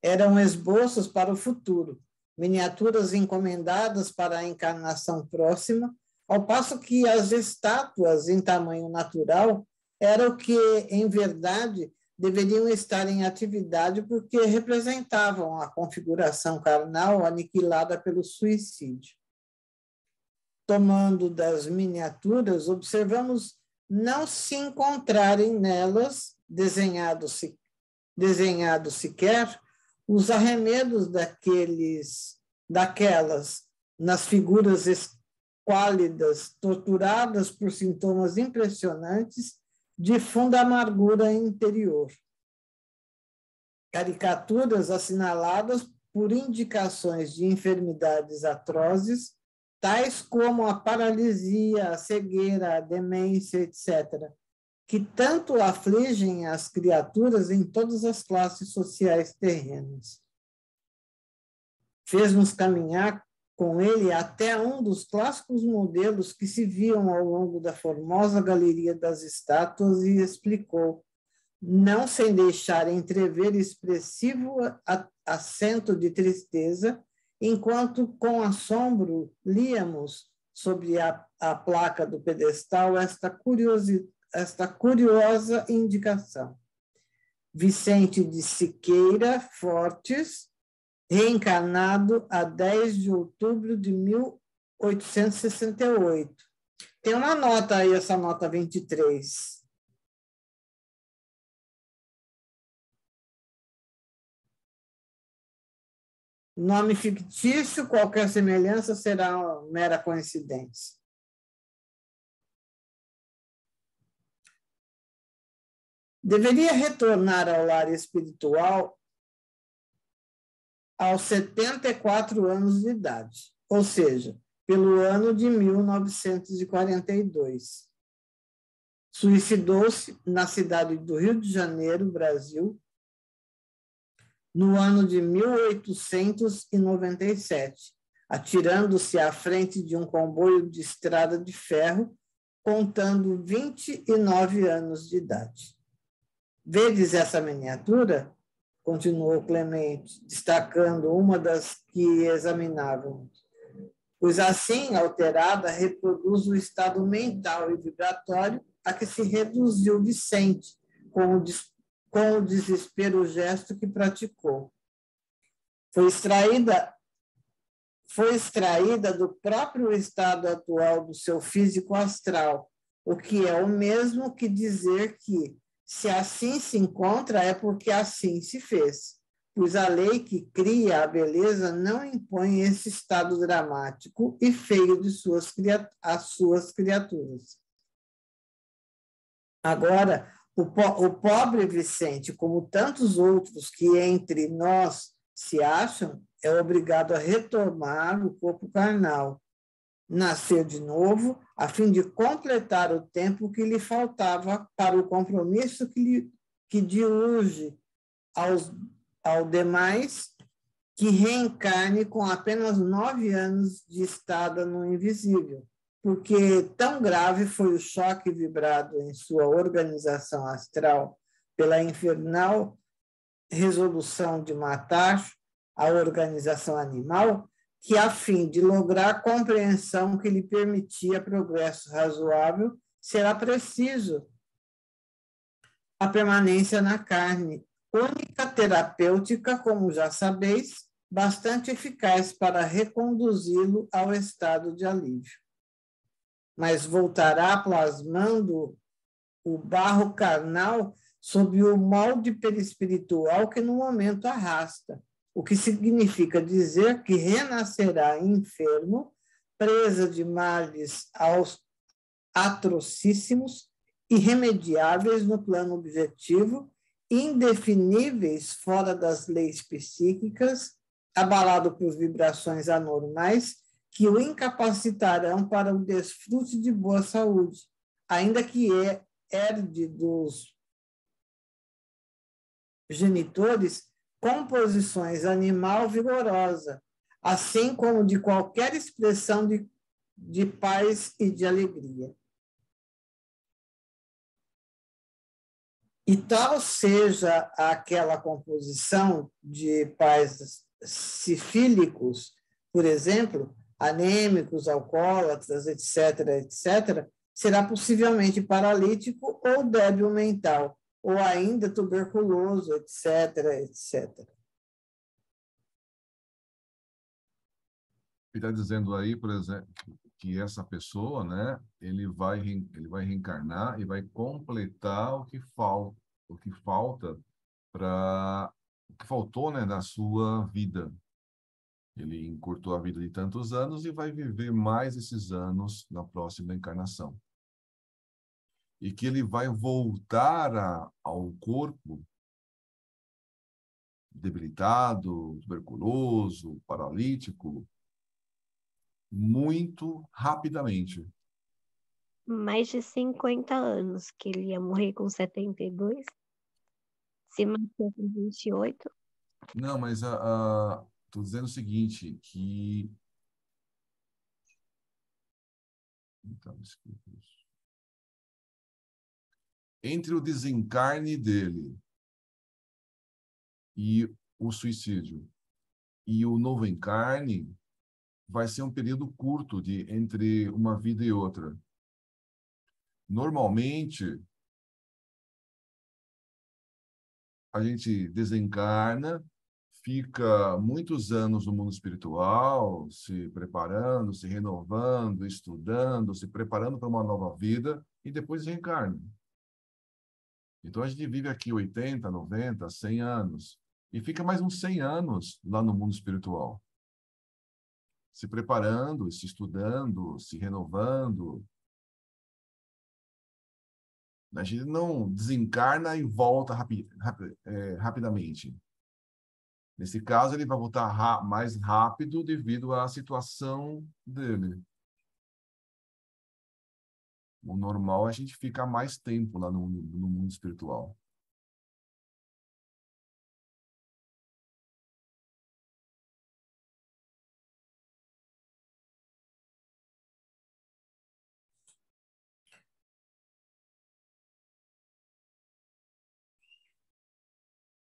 Eram esboços para o futuro, miniaturas encomendadas para a encarnação próxima, ao passo que as estátuas em tamanho natural eram o que, em verdade, deveriam estar em atividade porque representavam a configuração carnal aniquilada pelo suicídio. Tomando das miniaturas, observamos não se encontrarem nelas, desenhados sequer, os arremedos daquelas, nas figuras esquálidas, torturadas por sintomas impressionantes de funda amargura interior. Caricaturas assinaladas por indicações de enfermidades atrozes, tais como a paralisia, a cegueira, a demência, etc., que tanto afligem as criaturas em todas as classes sociais terrenas. Fez-nos caminhar com ele até um dos clássicos modelos que se viam ao longo da formosa galeria das estátuas e explicou, não sem deixar entrever expressivo acento de tristeza, enquanto com assombro líamos sobre a placa do pedestal esta curiosa indicação. Vicente de Siqueira Fortes, reencarnado a 10 de outubro de 1868. Tem uma nota aí, essa nota 23. Nome fictício, qualquer semelhança será uma mera coincidência. Deveria retornar ao lar espiritual aos 74 anos de idade, ou seja, pelo ano de 1942. Suicidou-se na cidade do Rio de Janeiro, Brasil, no ano de 1897, atirando-se à frente de um comboio de estrada de ferro, contando 29 anos de idade. Vedes essa miniatura? Continuou Clemente, destacando uma das que examinávamos. Pois assim, alterada, reproduz o estado mental e vibratório a que se reduziu Vicente, com o desespero gesto que praticou. Foi extraída do próprio estado atual do seu físico astral, o que é o mesmo que dizer que, se assim se encontra, é porque assim se fez, pois a lei que cria a beleza não impõe esse estado dramático e feio de às suas criaturas. Agora, o pobre Vicente, como tantos outros que entre nós se acham, é obrigado a retomar o corpo carnal, nascer de novo, a fim de completar o tempo que lhe faltava para o compromisso que de urge ao demais que reencarne com apenas 9 anos de estada no invisível, porque tão grave foi o choque vibrado em sua organização astral pela infernal resolução de matar a organização animal, que, a fim de lograr a compreensão que lhe permitia progresso razoável, será preciso a permanência na carne, única terapêutica, como já sabeis, bastante eficaz para reconduzi-lo ao estado de alívio. Mas voltará plasmando o barro carnal sob o molde perispiritual que no momento arrasta, o que significa dizer que renascerá enfermo, presa de males atrocíssimos, irremediáveis no plano objetivo, indefiníveis fora das leis psíquicas, abalado por vibrações anormais que o incapacitarão para o desfrute de boa saúde, ainda que herde dos genitores composições animal vigorosa, assim como de qualquer expressão de paz e de alegria. E tal seja aquela composição de pais sifílicos, por exemplo, anêmicos, alcoólatras, etc., etc., será possivelmente paralítico ou débil mental, ou ainda tuberculoso, etc., etc. Ele está dizendo aí, por exemplo, que essa pessoa, né, ele vai reencarnar e vai completar o que falta para o que faltou, né, na sua vida. Ele encurtou a vida de tantos anos e vai viver mais esses anos na próxima encarnação. E que ele vai voltar ao corpo debilitado, tuberculoso, paralítico, muito rapidamente. Mais de 50 anos, que ele ia morrer com 72, se matou com 28. Não, mas estou dizendo o seguinte, que... Então, entre o desencarne dele e o suicídio e o novo encarne, vai ser um período curto entre uma vida e outra. Normalmente, a gente desencarna, fica muitos anos no mundo espiritual, se preparando, se renovando, estudando, se preparando para uma nova vida e depois reencarna. Então, a gente vive aqui 80, 90, 100 anos e fica mais uns 100 anos lá no mundo espiritual, se preparando, se estudando, se renovando. A gente não desencarna e volta rapidamente. Nesse caso, ele vai voltar mais rápido devido à situação dele. O normal é a gente ficar mais tempo lá no mundo espiritual.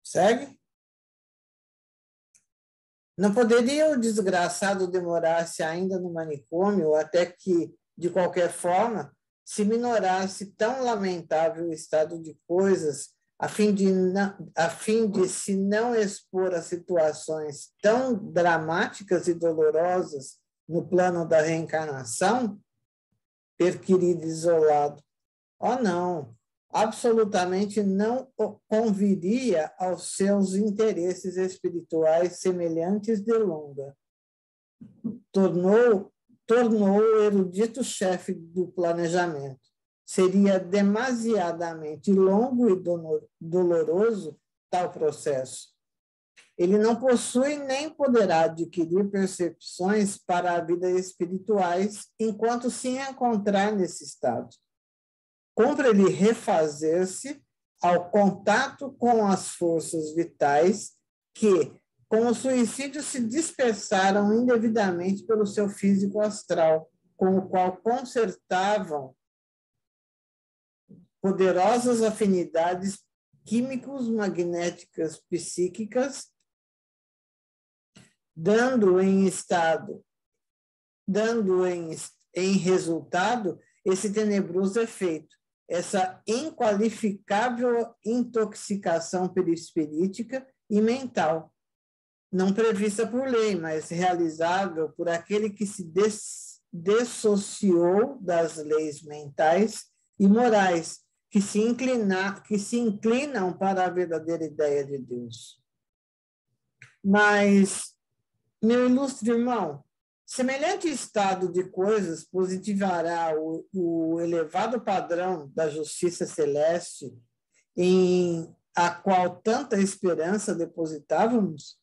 Segue? Não poderia o desgraçado demorar-se ainda no manicômio até que, de qualquer forma, se minorasse tão lamentável estado de coisas, a fim de se não expor a situações tão dramáticas e dolorosas no plano da reencarnação? Perquirido isolado, Oh, não, absolutamente não conviria aos seus interesses espirituais semelhantes de longa. Tornou o erudito chefe do planejamento. Seria demasiadamente longo e doloroso tal processo. Ele não possui nem poderá adquirir percepções para a vida espirituais enquanto se encontrar nesse estado. Cumpre-lhe refazer-se ao contato com as forças vitais que, com o suicídio, se dispersaram indevidamente pelo seu físico astral, com o qual consertavam poderosas afinidades químicos, magnéticas, psíquicas, dando em resultado esse tenebroso efeito, essa inqualificável intoxicação perispirítica e mental, não prevista por lei, mas realizável por aquele que se dissociou das leis mentais e morais, que se inclinam para a verdadeira ideia de Deus. Mas, meu ilustre irmão, semelhante estado de coisas positivará o elevado padrão da justiça celeste em a qual tanta esperança depositávamos?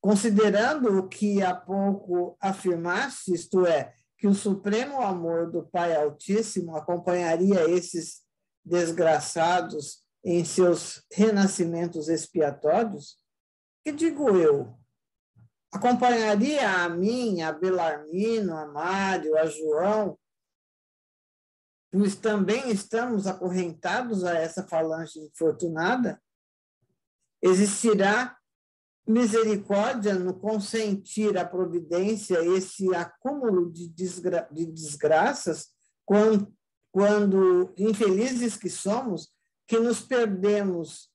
Considerando o que há pouco afirmaste, isto é, que o supremo amor do Pai Altíssimo acompanharia esses desgraçados em seus renascimentos expiatórios, que digo eu? Acompanharia a mim, a Belarmino, a Mário, a João, pois também estamos acorrentados a essa falange infortunada? Existirá misericórdia no consentir a providência esse acúmulo de desgraças, quando infelizes que somos, que nos perdemos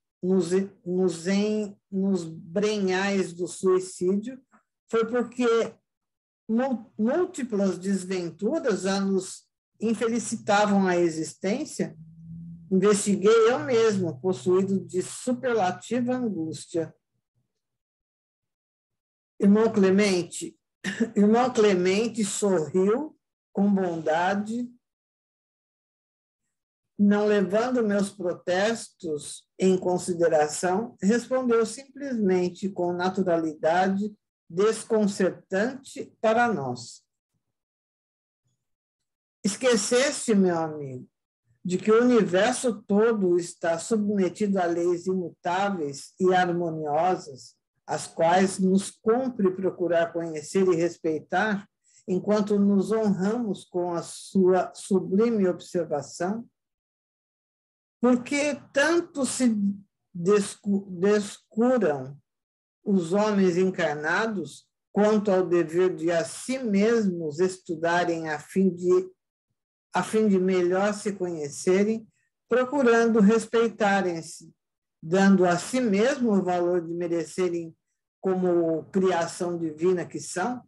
nos brenhais do suicídio, foi porque múltiplas desventuras já nos infelicitavam a existência? Investiguei eu mesmo, possuído de superlativa angústia. Irmão Clemente sorriu com bondade, não levando meus protestos em consideração, respondeu simplesmente com naturalidade desconcertante para nós. Esqueceste, meu amigo, de que o universo todo está submetido a leis imutáveis e harmoniosas, as quais nos cumpre procurar conhecer e respeitar, enquanto nos honramos com a sua sublime observação? Porque tanto se descuram os homens encarnados quanto ao dever de a si mesmos estudarem a fim de melhor se conhecerem, procurando respeitarem-se, dando a si mesmo o valor de merecerem como criação divina que são?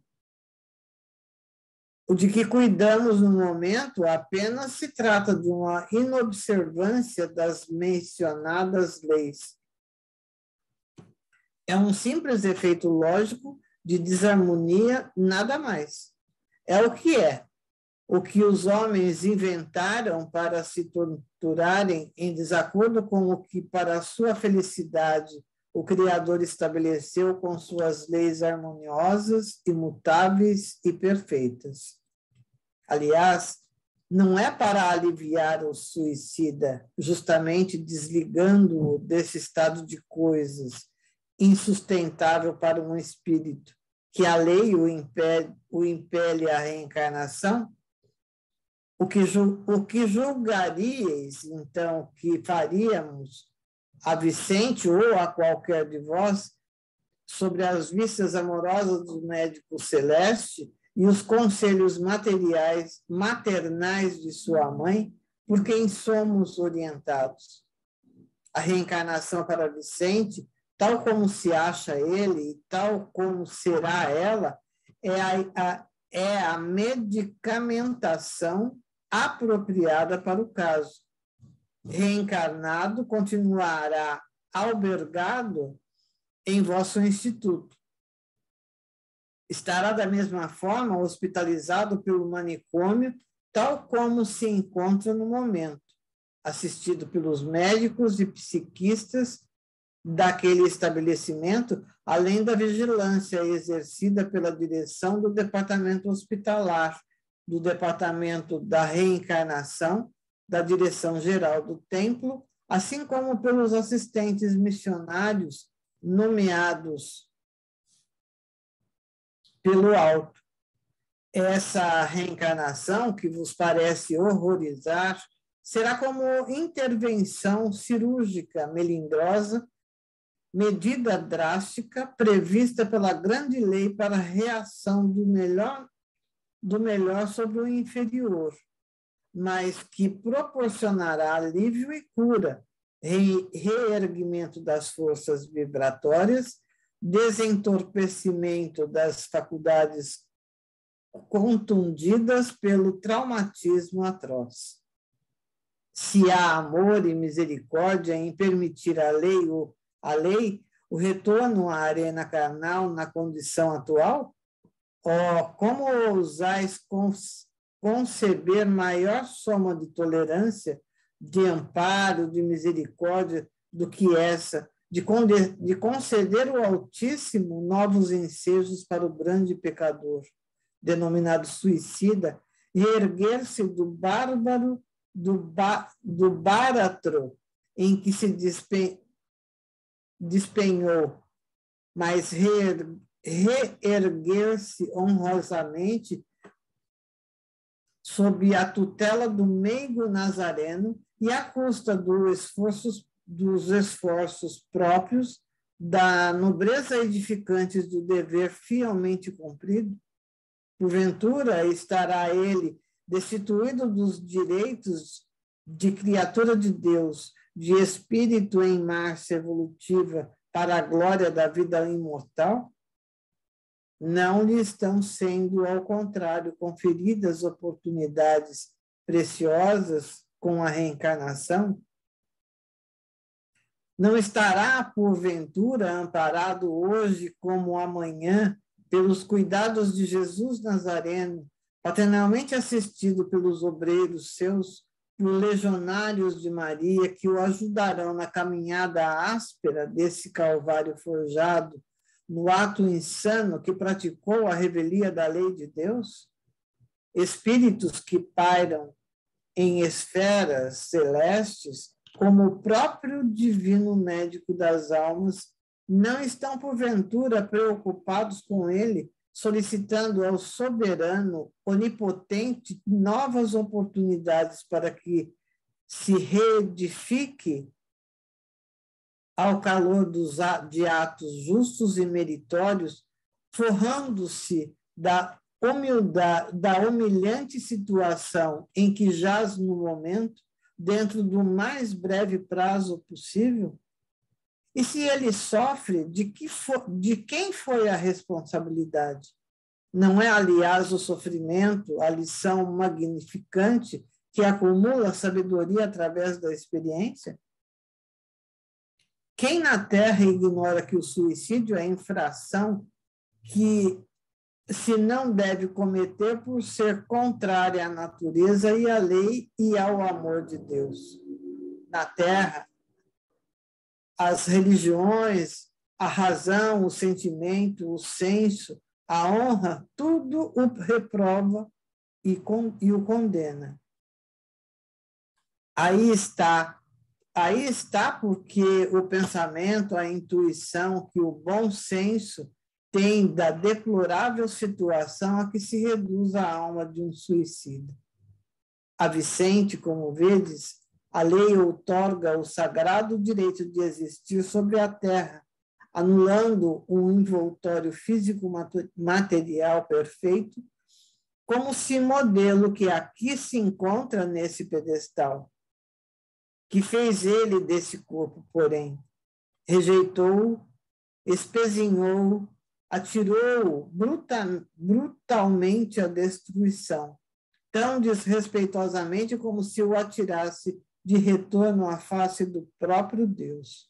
O de que cuidamos no momento apenas se trata de uma inobservância das mencionadas leis. É um simples efeito lógico de desarmonia, nada mais. É o que é. O que os homens inventaram para se torturarem em desacordo com o que, para a sua felicidade, o Criador estabeleceu com suas leis harmoniosas, imutáveis e perfeitas. Aliás, não é para aliviar o suicida, justamente desligando-o desse estado de coisas insustentável para um espírito, que a lei o impele à reencarnação? O que julgaríeis, então, que faríamos a Vicente ou a qualquer de vós sobre as vistas amorosas do médico celeste e os conselhos maternais de sua mãe, por quem somos orientados? A reencarnação para Vicente, tal como se acha ele e tal como será ela, é a medicamentação apropriada para o caso. Reencarnado, continuará albergado em vosso instituto. Estará da mesma forma hospitalizado pelo manicômio, tal como se encontra no momento, assistido pelos médicos e psiquistas daquele estabelecimento, além da vigilância exercida pela direção do departamento hospitalar, do departamento da reencarnação, da direção geral do templo, assim como pelos assistentes missionários nomeados pelo alto. Essa reencarnação, que vos parece horrorizar, será como intervenção cirúrgica melindrosa, medida drástica prevista pela grande lei para a reação do melhor sobre o inferior, mas que proporcionará alívio e cura, reerguimento das forças vibratórias, desentorpecimento das faculdades contundidas pelo traumatismo atroz. Se há amor e misericórdia em permitir a lei, o retorno à arena carnal na condição atual, como ousais conceber maior soma de tolerância, de amparo, de misericórdia do que essa, de conceder ao Altíssimo novos ensejos para o grande pecador, denominado suicida, e erguer-se do bárbaro, do báratro em que se despenhou, mas reerguer-se honrosamente sob a tutela do meigo nazareno e à custa dos esforços próprios, da nobreza edificantes do dever fielmente cumprido. Porventura estará ele destituído dos direitos de criatura de Deus, de espírito em marcha evolutiva para a glória da vida imortal? Não lhe estão sendo, ao contrário, conferidas oportunidades preciosas com a reencarnação? Não estará, porventura, amparado hoje como amanhã pelos cuidados de Jesus Nazareno, paternalmente assistido pelos obreiros seus, por legionários de Maria que o ajudarão na caminhada áspera desse calvário forjado, no ato insano que praticou a revelia da lei de Deus? Espíritos que pairam em esferas celestes, como o próprio divino médico das almas, não estão, porventura, preocupados com ele, solicitando ao soberano onipotente novas oportunidades para que se reedifique ao calor de atos justos e meritórios, forrando-se da humilhante situação em que jaz no momento, dentro do mais breve prazo possível? E se ele sofre, de quem foi a responsabilidade? Não é, aliás, o sofrimento, a lição magnificante que acumula sabedoria através da experiência? Quem na Terra ignora que o suicídio é infração que se não deve cometer por ser contrária à natureza e à lei e ao amor de Deus? Na Terra, as religiões, a razão, o sentimento, o senso, a honra, tudo o reprova e o condena. Aí está porque o pensamento, a intuição, que o bom senso tem da deplorável situação a que se reduz a alma de um suicida. A Vicente, como vedes, a lei outorga o sagrado direito de existir sobre a terra, anulando um envoltório físico-material perfeito, como se modelo que aqui se encontra nesse pedestal. Que fez ele desse corpo, porém, rejeitou-o, espezinhou-o, atirou-o brutalmente à destruição, tão desrespeitosamente como se o atirasse de retorno à face do próprio Deus.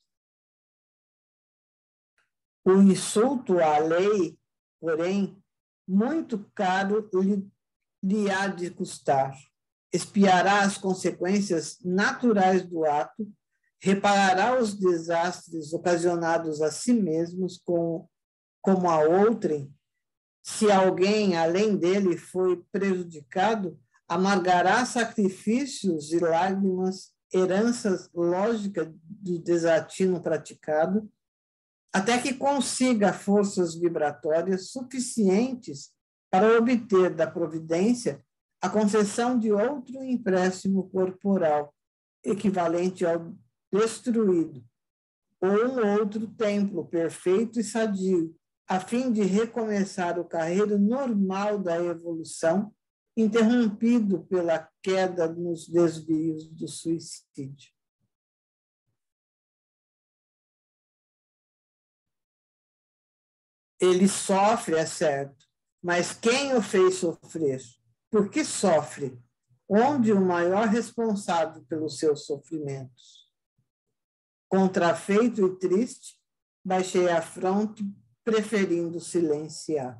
O insulto à lei, porém, muito caro lhe há de custar. Espiará as consequências naturais do ato, reparará os desastres ocasionados a si mesmos como a outrem. Se alguém, além dele, foi prejudicado, amargará sacrifícios e lágrimas, heranças lógicas do desatino praticado, até que consiga forças vibratórias suficientes para obter da providência a concessão de outro empréstimo corporal, equivalente ao destruído, ou um outro templo perfeito e sadio, a fim de recomeçar o carreiro normal da evolução, interrompido pela queda nos desvios do suicídio. Ele sofre, é certo, mas quem o fez sofrer? Por que sofre? Onde o maior responsável pelos seus sofrimentos? Contrafeito e triste, baixei a fronte, preferindo silenciar.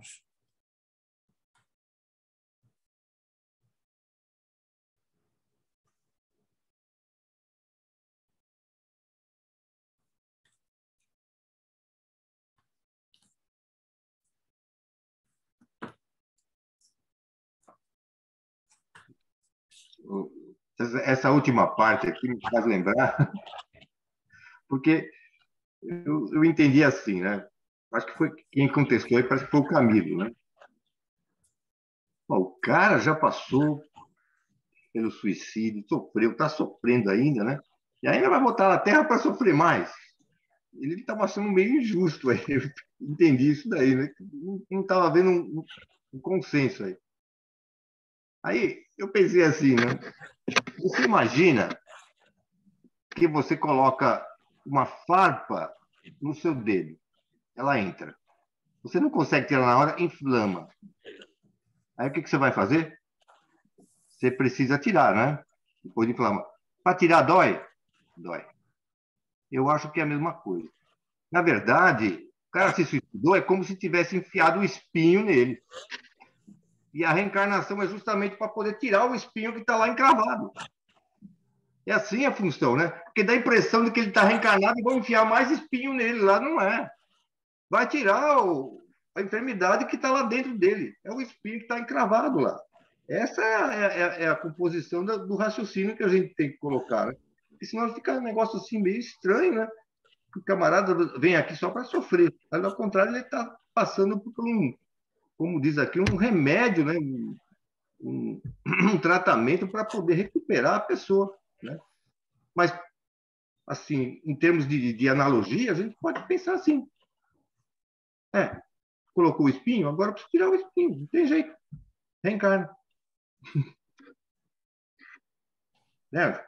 Essa última parte aqui me faz lembrar, porque eu entendi assim, né? Acho que foi quem contestou aí, parece que foi o Camilo, né? Bom, o cara já passou pelo suicídio, sofreu, está sofrendo ainda, né? E ainda vai botar na Terra para sofrer mais. Ele estava sendo meio injusto aí. Eu entendi isso daí, né? Não estava havendo um consenso aí. Aí eu pensei assim, né? Você imagina que você coloca uma farpa no seu dedo, ela entra. Você não consegue tirar na hora, inflama. Aí o que você vai fazer? Você precisa tirar, né? Depois de inflamar. Para tirar dói? Dói. Eu acho que é a mesma coisa. Na verdade, o cara se suicidou é como se tivesse enfiado o espinho nele. E a reencarnação é justamente para poder tirar o espinho que está lá encravado. É assim a função, né? Porque dá a impressão de que ele está reencarnado e vão enfiar mais espinho nele lá, não é. Vai tirar a enfermidade que está lá dentro dele. É o espinho que está encravado lá. Essa é a composição do raciocínio que a gente tem que colocar, né? Porque senão fica um negócio assim meio estranho, né? O camarada vem aqui só para sofrer. Mas, ao contrário, ele está passando por como diz aqui, um remédio, né? Um tratamento para poder recuperar a pessoa, né? Mas, assim, em termos de analogia, a gente pode pensar assim. Colocou o espinho, agora precisa tirar o espinho. Não tem jeito. Reencarna. Né?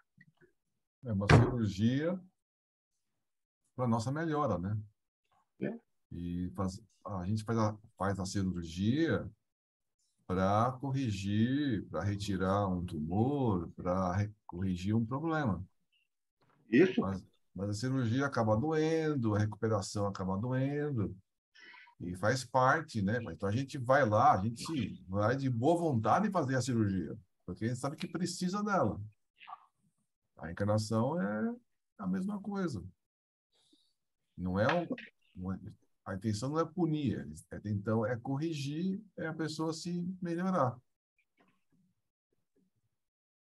É uma cirurgia para nossa melhora, né? É. E a gente faz a cirurgia para corrigir, para retirar um tumor, para corrigir um problema. Isso. Mas a cirurgia acaba doendo, a recuperação acaba doendo, e faz parte, né? Então a gente vai lá, a gente vai de boa vontade fazer a cirurgia, porque a gente sabe que precisa dela. A encarnação é a mesma coisa. Não é a intenção não é punir, então é corrigir, é a pessoa se melhorar.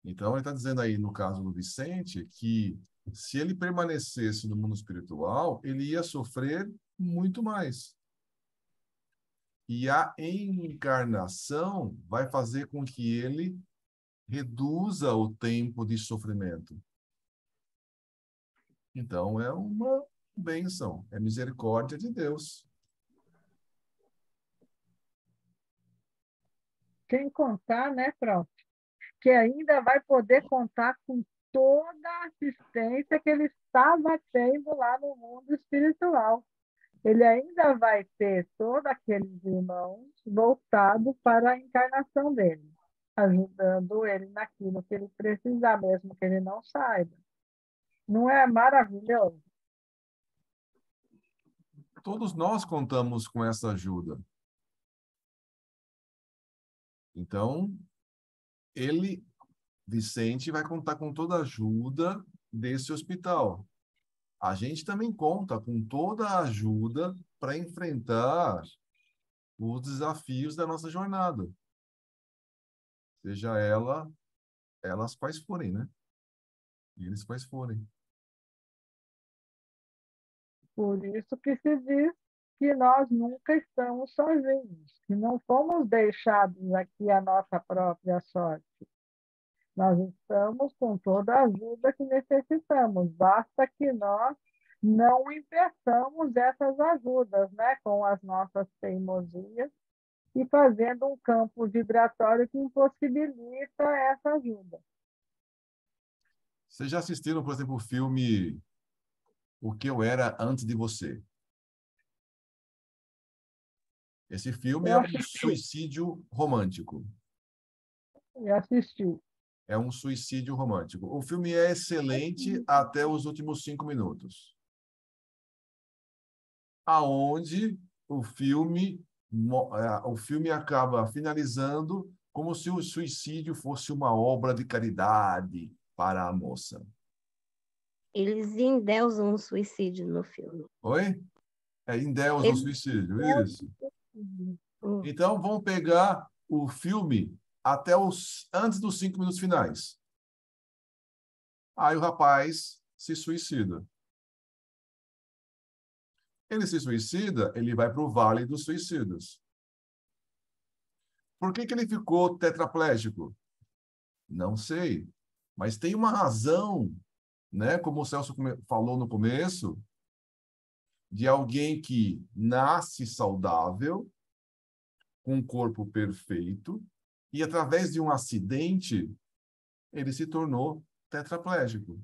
Então ele está dizendo aí, no caso do Vicente, que se ele permanecesse no mundo espiritual, ele ia sofrer muito mais. E a encarnação vai fazer com que ele reduza o tempo de sofrimento. Então, é uma bênção, é misericórdia de Deus. Sem contar, né, Prof, que ainda vai poder contar com toda a assistência que ele estava tendo lá no mundo espiritual. Ele ainda vai ter todos aqueles irmãos voltados para a encarnação dele. ajudando ele naquilo que ele precisar, mesmo que ele não saiba. Não é maravilhoso? Todos nós contamos com essa ajuda. Então, ele, Vicente, vai contar com toda a ajuda desse hospital. A gente também conta com toda a ajuda para enfrentar os desafios da nossa jornada. Seja elas quais forem, né? Eles quais forem. Por isso que se diz que nós nunca estamos sozinhos, que não fomos deixados aqui à nossa própria sorte. Nós estamos com toda a ajuda que necessitamos, basta que nós não impeçamos essas ajudas, né, com as nossas teimosias e fazendo um campo vibratório que impossibilita essa ajuda. Vocês já assistiram, por exemplo, o filme O que eu era antes de você? Esse filme é Eu um assisti, suicídio romântico. eu assisti. É um suicídio romântico. O filme é excelente até os últimos 5 minutos. Aonde o filme acaba finalizando como se o suicídio fosse uma obra de caridade para a moça. Eles endeusam o suicídio no filme. Oi? É em Deus o Eles suicídio, endeusam isso. o suicídio. Hum. Então, vamos pegar o filme antes dos 5 minutos finais. Aí o rapaz se suicida. Ele se suicida, ele vai para o Vale dos Suicidas. Por que ele ficou tetraplégico? Não sei. Mas tem uma razão, né? Como o Celso falou no começo, de alguém que nasce saudável, com um corpo perfeito, e através de um acidente, ele se tornou tetraplégico.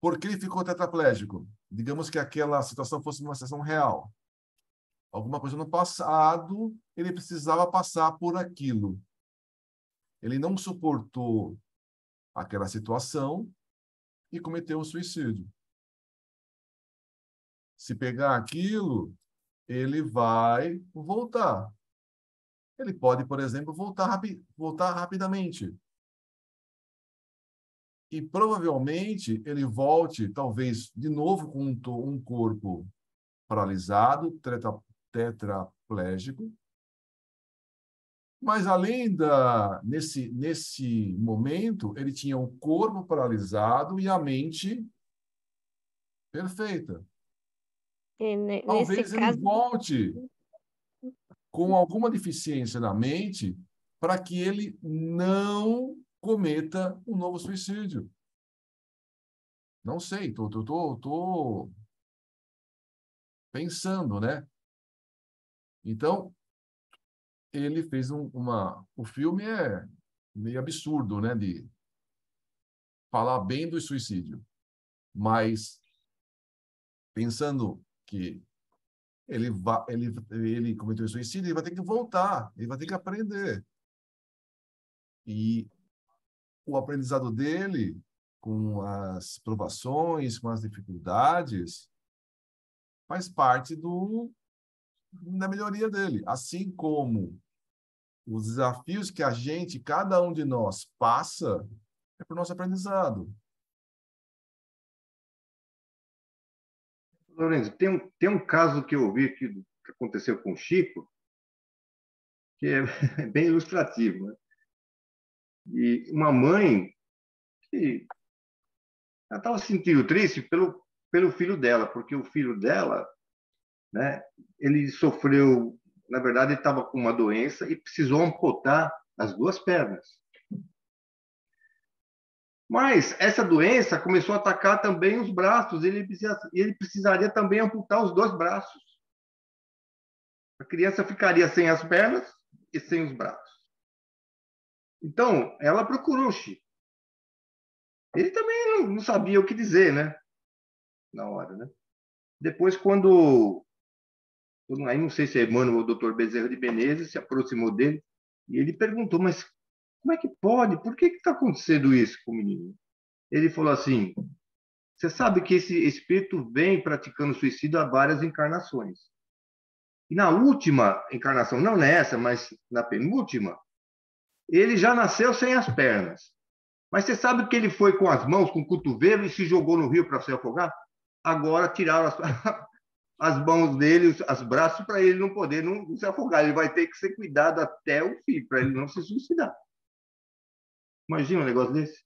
Por que ele ficou tetraplégico? Digamos que aquela situação fosse uma situação real. Alguma coisa no passado, ele precisava passar por aquilo. Ele não suportou aquela situação e cometeu o suicídio. Se pegar aquilo, ele vai voltar. Ele pode, por exemplo, voltar rapidamente. E provavelmente ele volte, talvez, de novo com um corpo paralisado, tetraplégico. Mas nesse momento, ele tinha o corpo paralisado e a mente perfeita. Nesse Talvez ele caso, volte com alguma deficiência na mente para que ele não cometa um novo suicídio. Não sei, tô pensando, né? Então, ele fez o filme é meio absurdo, né, de falar bem do suicídio, mas pensando que ele cometeu suicídio, ele vai ter que voltar, ele vai ter que aprender. E o aprendizado dele, com as provações, com as dificuldades, faz parte da melhoria dele. Assim como os desafios que cada um de nós passa, é para o nosso aprendizado. Lourenço, tem um caso que eu ouvi que aconteceu com o Chico, que é bem ilustrativo, né? E uma mãe que ela estava se sentindo triste pelo filho dela, porque o filho dela, né, ele sofreu, na verdade, ele estava com uma doença e precisou amputar as duas pernas. Mas essa doença começou a atacar também os braços, ele precisaria também amputar os dois braços. A criança ficaria sem as pernas e sem os braços. Então, ela procurou o Chico. Ele também não sabia o que dizer, né? Na hora, né? Depois, aí não sei se é Emmanuel ou o Dr. Bezerra de Menezes se aproximou dele E ele perguntou, mas como é que pode? Por que está acontecendo isso com o menino? Ele falou assim, você sabe que esse espírito vem praticando suicídio há várias encarnações. E na última encarnação, não nessa, mas na penúltima, ele já nasceu sem as pernas. Mas você sabe que ele foi com as mãos, com o cotovelo e se jogou no rio para se afogar? Agora tiraram as mãos dele, os braços, para ele não poder não se afogar. Ele vai ter que ser cuidado até o fim, para ele não se suicidar. Imagina um negócio desse.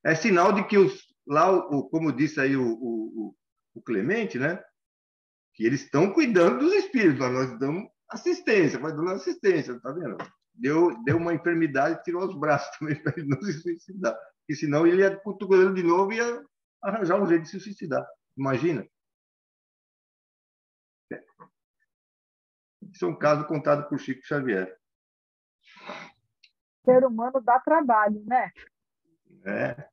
É sinal de que como disse aí o Clemente, né? Que eles estão cuidando dos espíritos, nós damos assistência, vai dando assistência, tá vendo? Deu uma enfermidade, tirou os braços também para ele não se suicidar. Porque senão ele ia cotovelando de novo e ia arranjar um jeito de se suicidar. Imagina. Isso é um caso contado por Chico Xavier. O ser humano dá trabalho, né? É.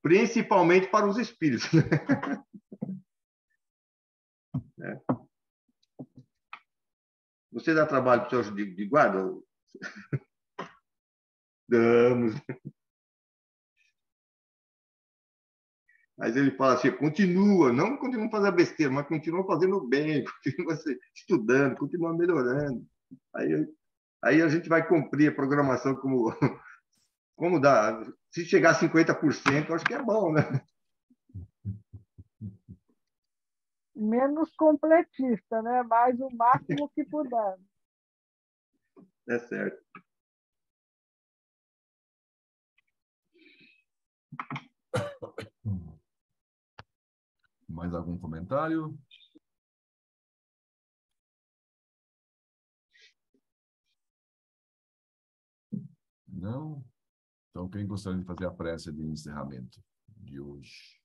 Principalmente para os espíritos. Né? É. Você dá trabalho para os seus de guarda? Damos. Mas ele fala assim, não continua fazendo besteira, mas continua fazendo bem, continua estudando, continua melhorando. Aí a gente vai cumprir a programação como dá. Se chegar a 50%, acho que é bom, né? Menos completista, né? Mas o máximo que puder. É certo. Mais algum comentário? Não? Então, quem gostaria de fazer a prece de encerramento de hoje?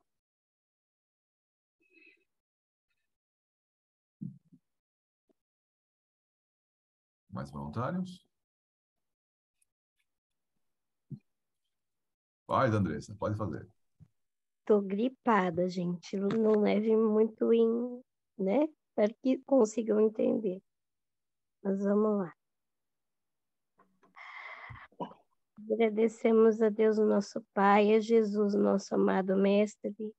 Mais voluntários? Faz, Andressa, pode fazer. Tô gripada, gente. Não leve muito em, né? Espero que consigam entender. Mas vamos lá. Agradecemos a Deus, nosso Pai, a Jesus, nosso amado Mestre,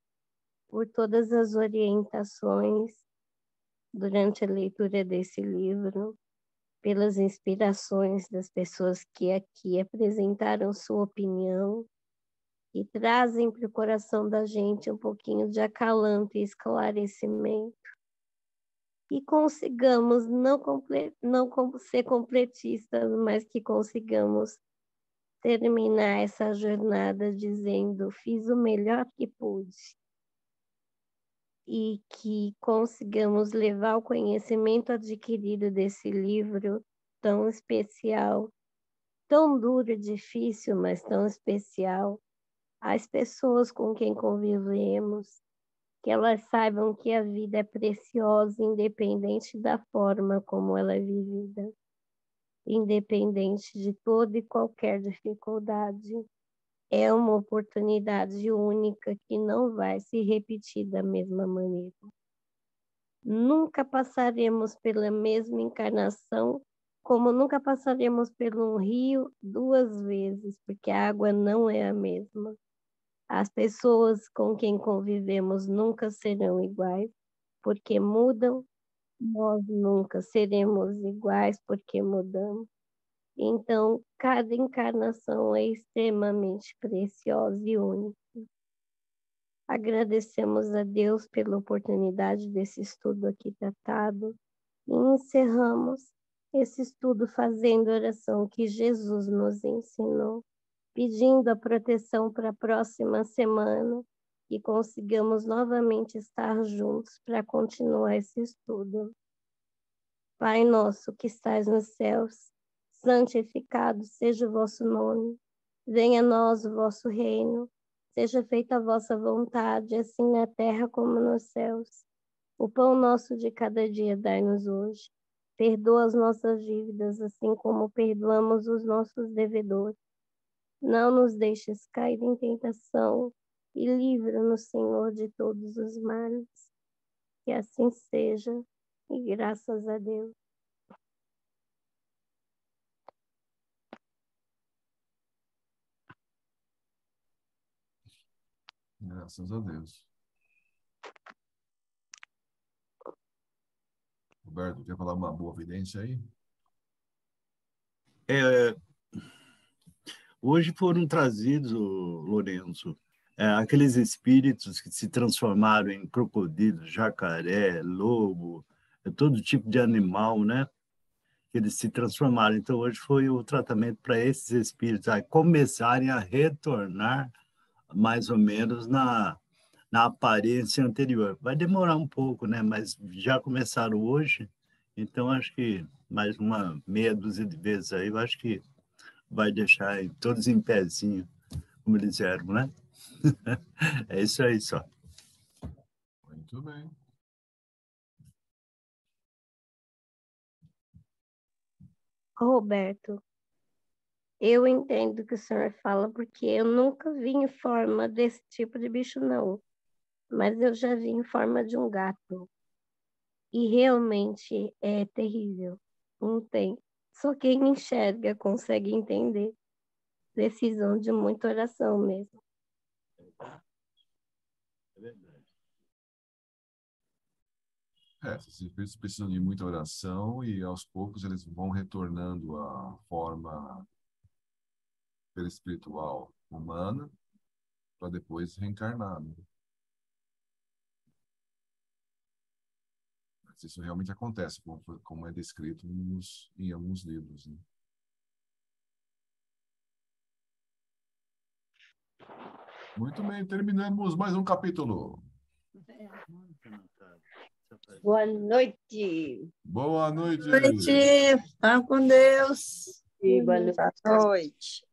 por todas as orientações durante a leitura desse livro, pelas inspirações das pessoas que aqui apresentaram sua opinião e trazem para o coração da gente um pouquinho de acalanto e esclarecimento. E consigamos não ser completistas, mas que consigamos terminar essa jornada dizendo, fiz o melhor que pude. E que consigamos levar o conhecimento adquirido desse livro tão especial, tão duro e difícil, mas tão especial, às pessoas com quem convivemos, que elas saibam que a vida é preciosa, independente da forma como ela é vivida, independente de toda e qualquer dificuldade. É uma oportunidade única que não vai se repetir da mesma maneira. Nunca passaremos pela mesma encarnação, como nunca passaremos por um rio 2 vezes, porque a água não é a mesma. As pessoas com quem convivemos nunca serão iguais, porque mudam. Nós nunca seremos iguais, porque mudamos. Então, cada encarnação é extremamente preciosa e única. Agradecemos a Deus pela oportunidade desse estudo aqui tratado e encerramos esse estudo fazendo a oração que Jesus nos ensinou, pedindo a proteção para a próxima semana e consigamos novamente estar juntos para continuar esse estudo. Pai nosso que estais nos céus, santificado seja o vosso nome. Venha a nós o vosso reino. Seja feita a vossa vontade, assim na terra como nos céus. O pão nosso de cada dia dai-nos hoje. Perdoa as nossas dívidas, assim como perdoamos os nossos devedores. Não nos deixes cair em tentação e livra-nos, Senhor, de todos os males. Que assim seja, E graças a Deus. Graças a Deus. Roberto, quer falar uma boa evidência aí? Hoje foram trazidos, Lourenço, aqueles espíritos que se transformaram em crocodilo, jacaré, lobo, todo tipo de animal, né? Que eles se transformaram. Então, hoje foi o tratamento para esses espíritos começarem a retornar mais ou menos na aparência anterior. Vai demorar um pouco, né? Mas já começaram hoje, então acho que mais uma meia dúzia de vezes aí, eu acho que vai deixar todos em pezinho, como eles eram, né? É isso aí só. Muito bem. Roberto, eu entendo o que o senhor fala, porque eu nunca vi em forma desse tipo de bicho, não. Mas eu já vi em forma de um gato. E realmente é terrível. Não tem. Só quem enxerga consegue entender. Precisam de muita oração mesmo. É verdade. Esses espíritos precisam de muita oração e aos poucos eles vão retornando à forma espiritual humana para depois reencarnar, né? Mas isso realmente acontece, como é descrito em alguns livros, né? Muito bem, terminamos mais um capítulo. Boa noite. Boa noite. Boa noite. Vá com Deus. Boa noite. Boa noite.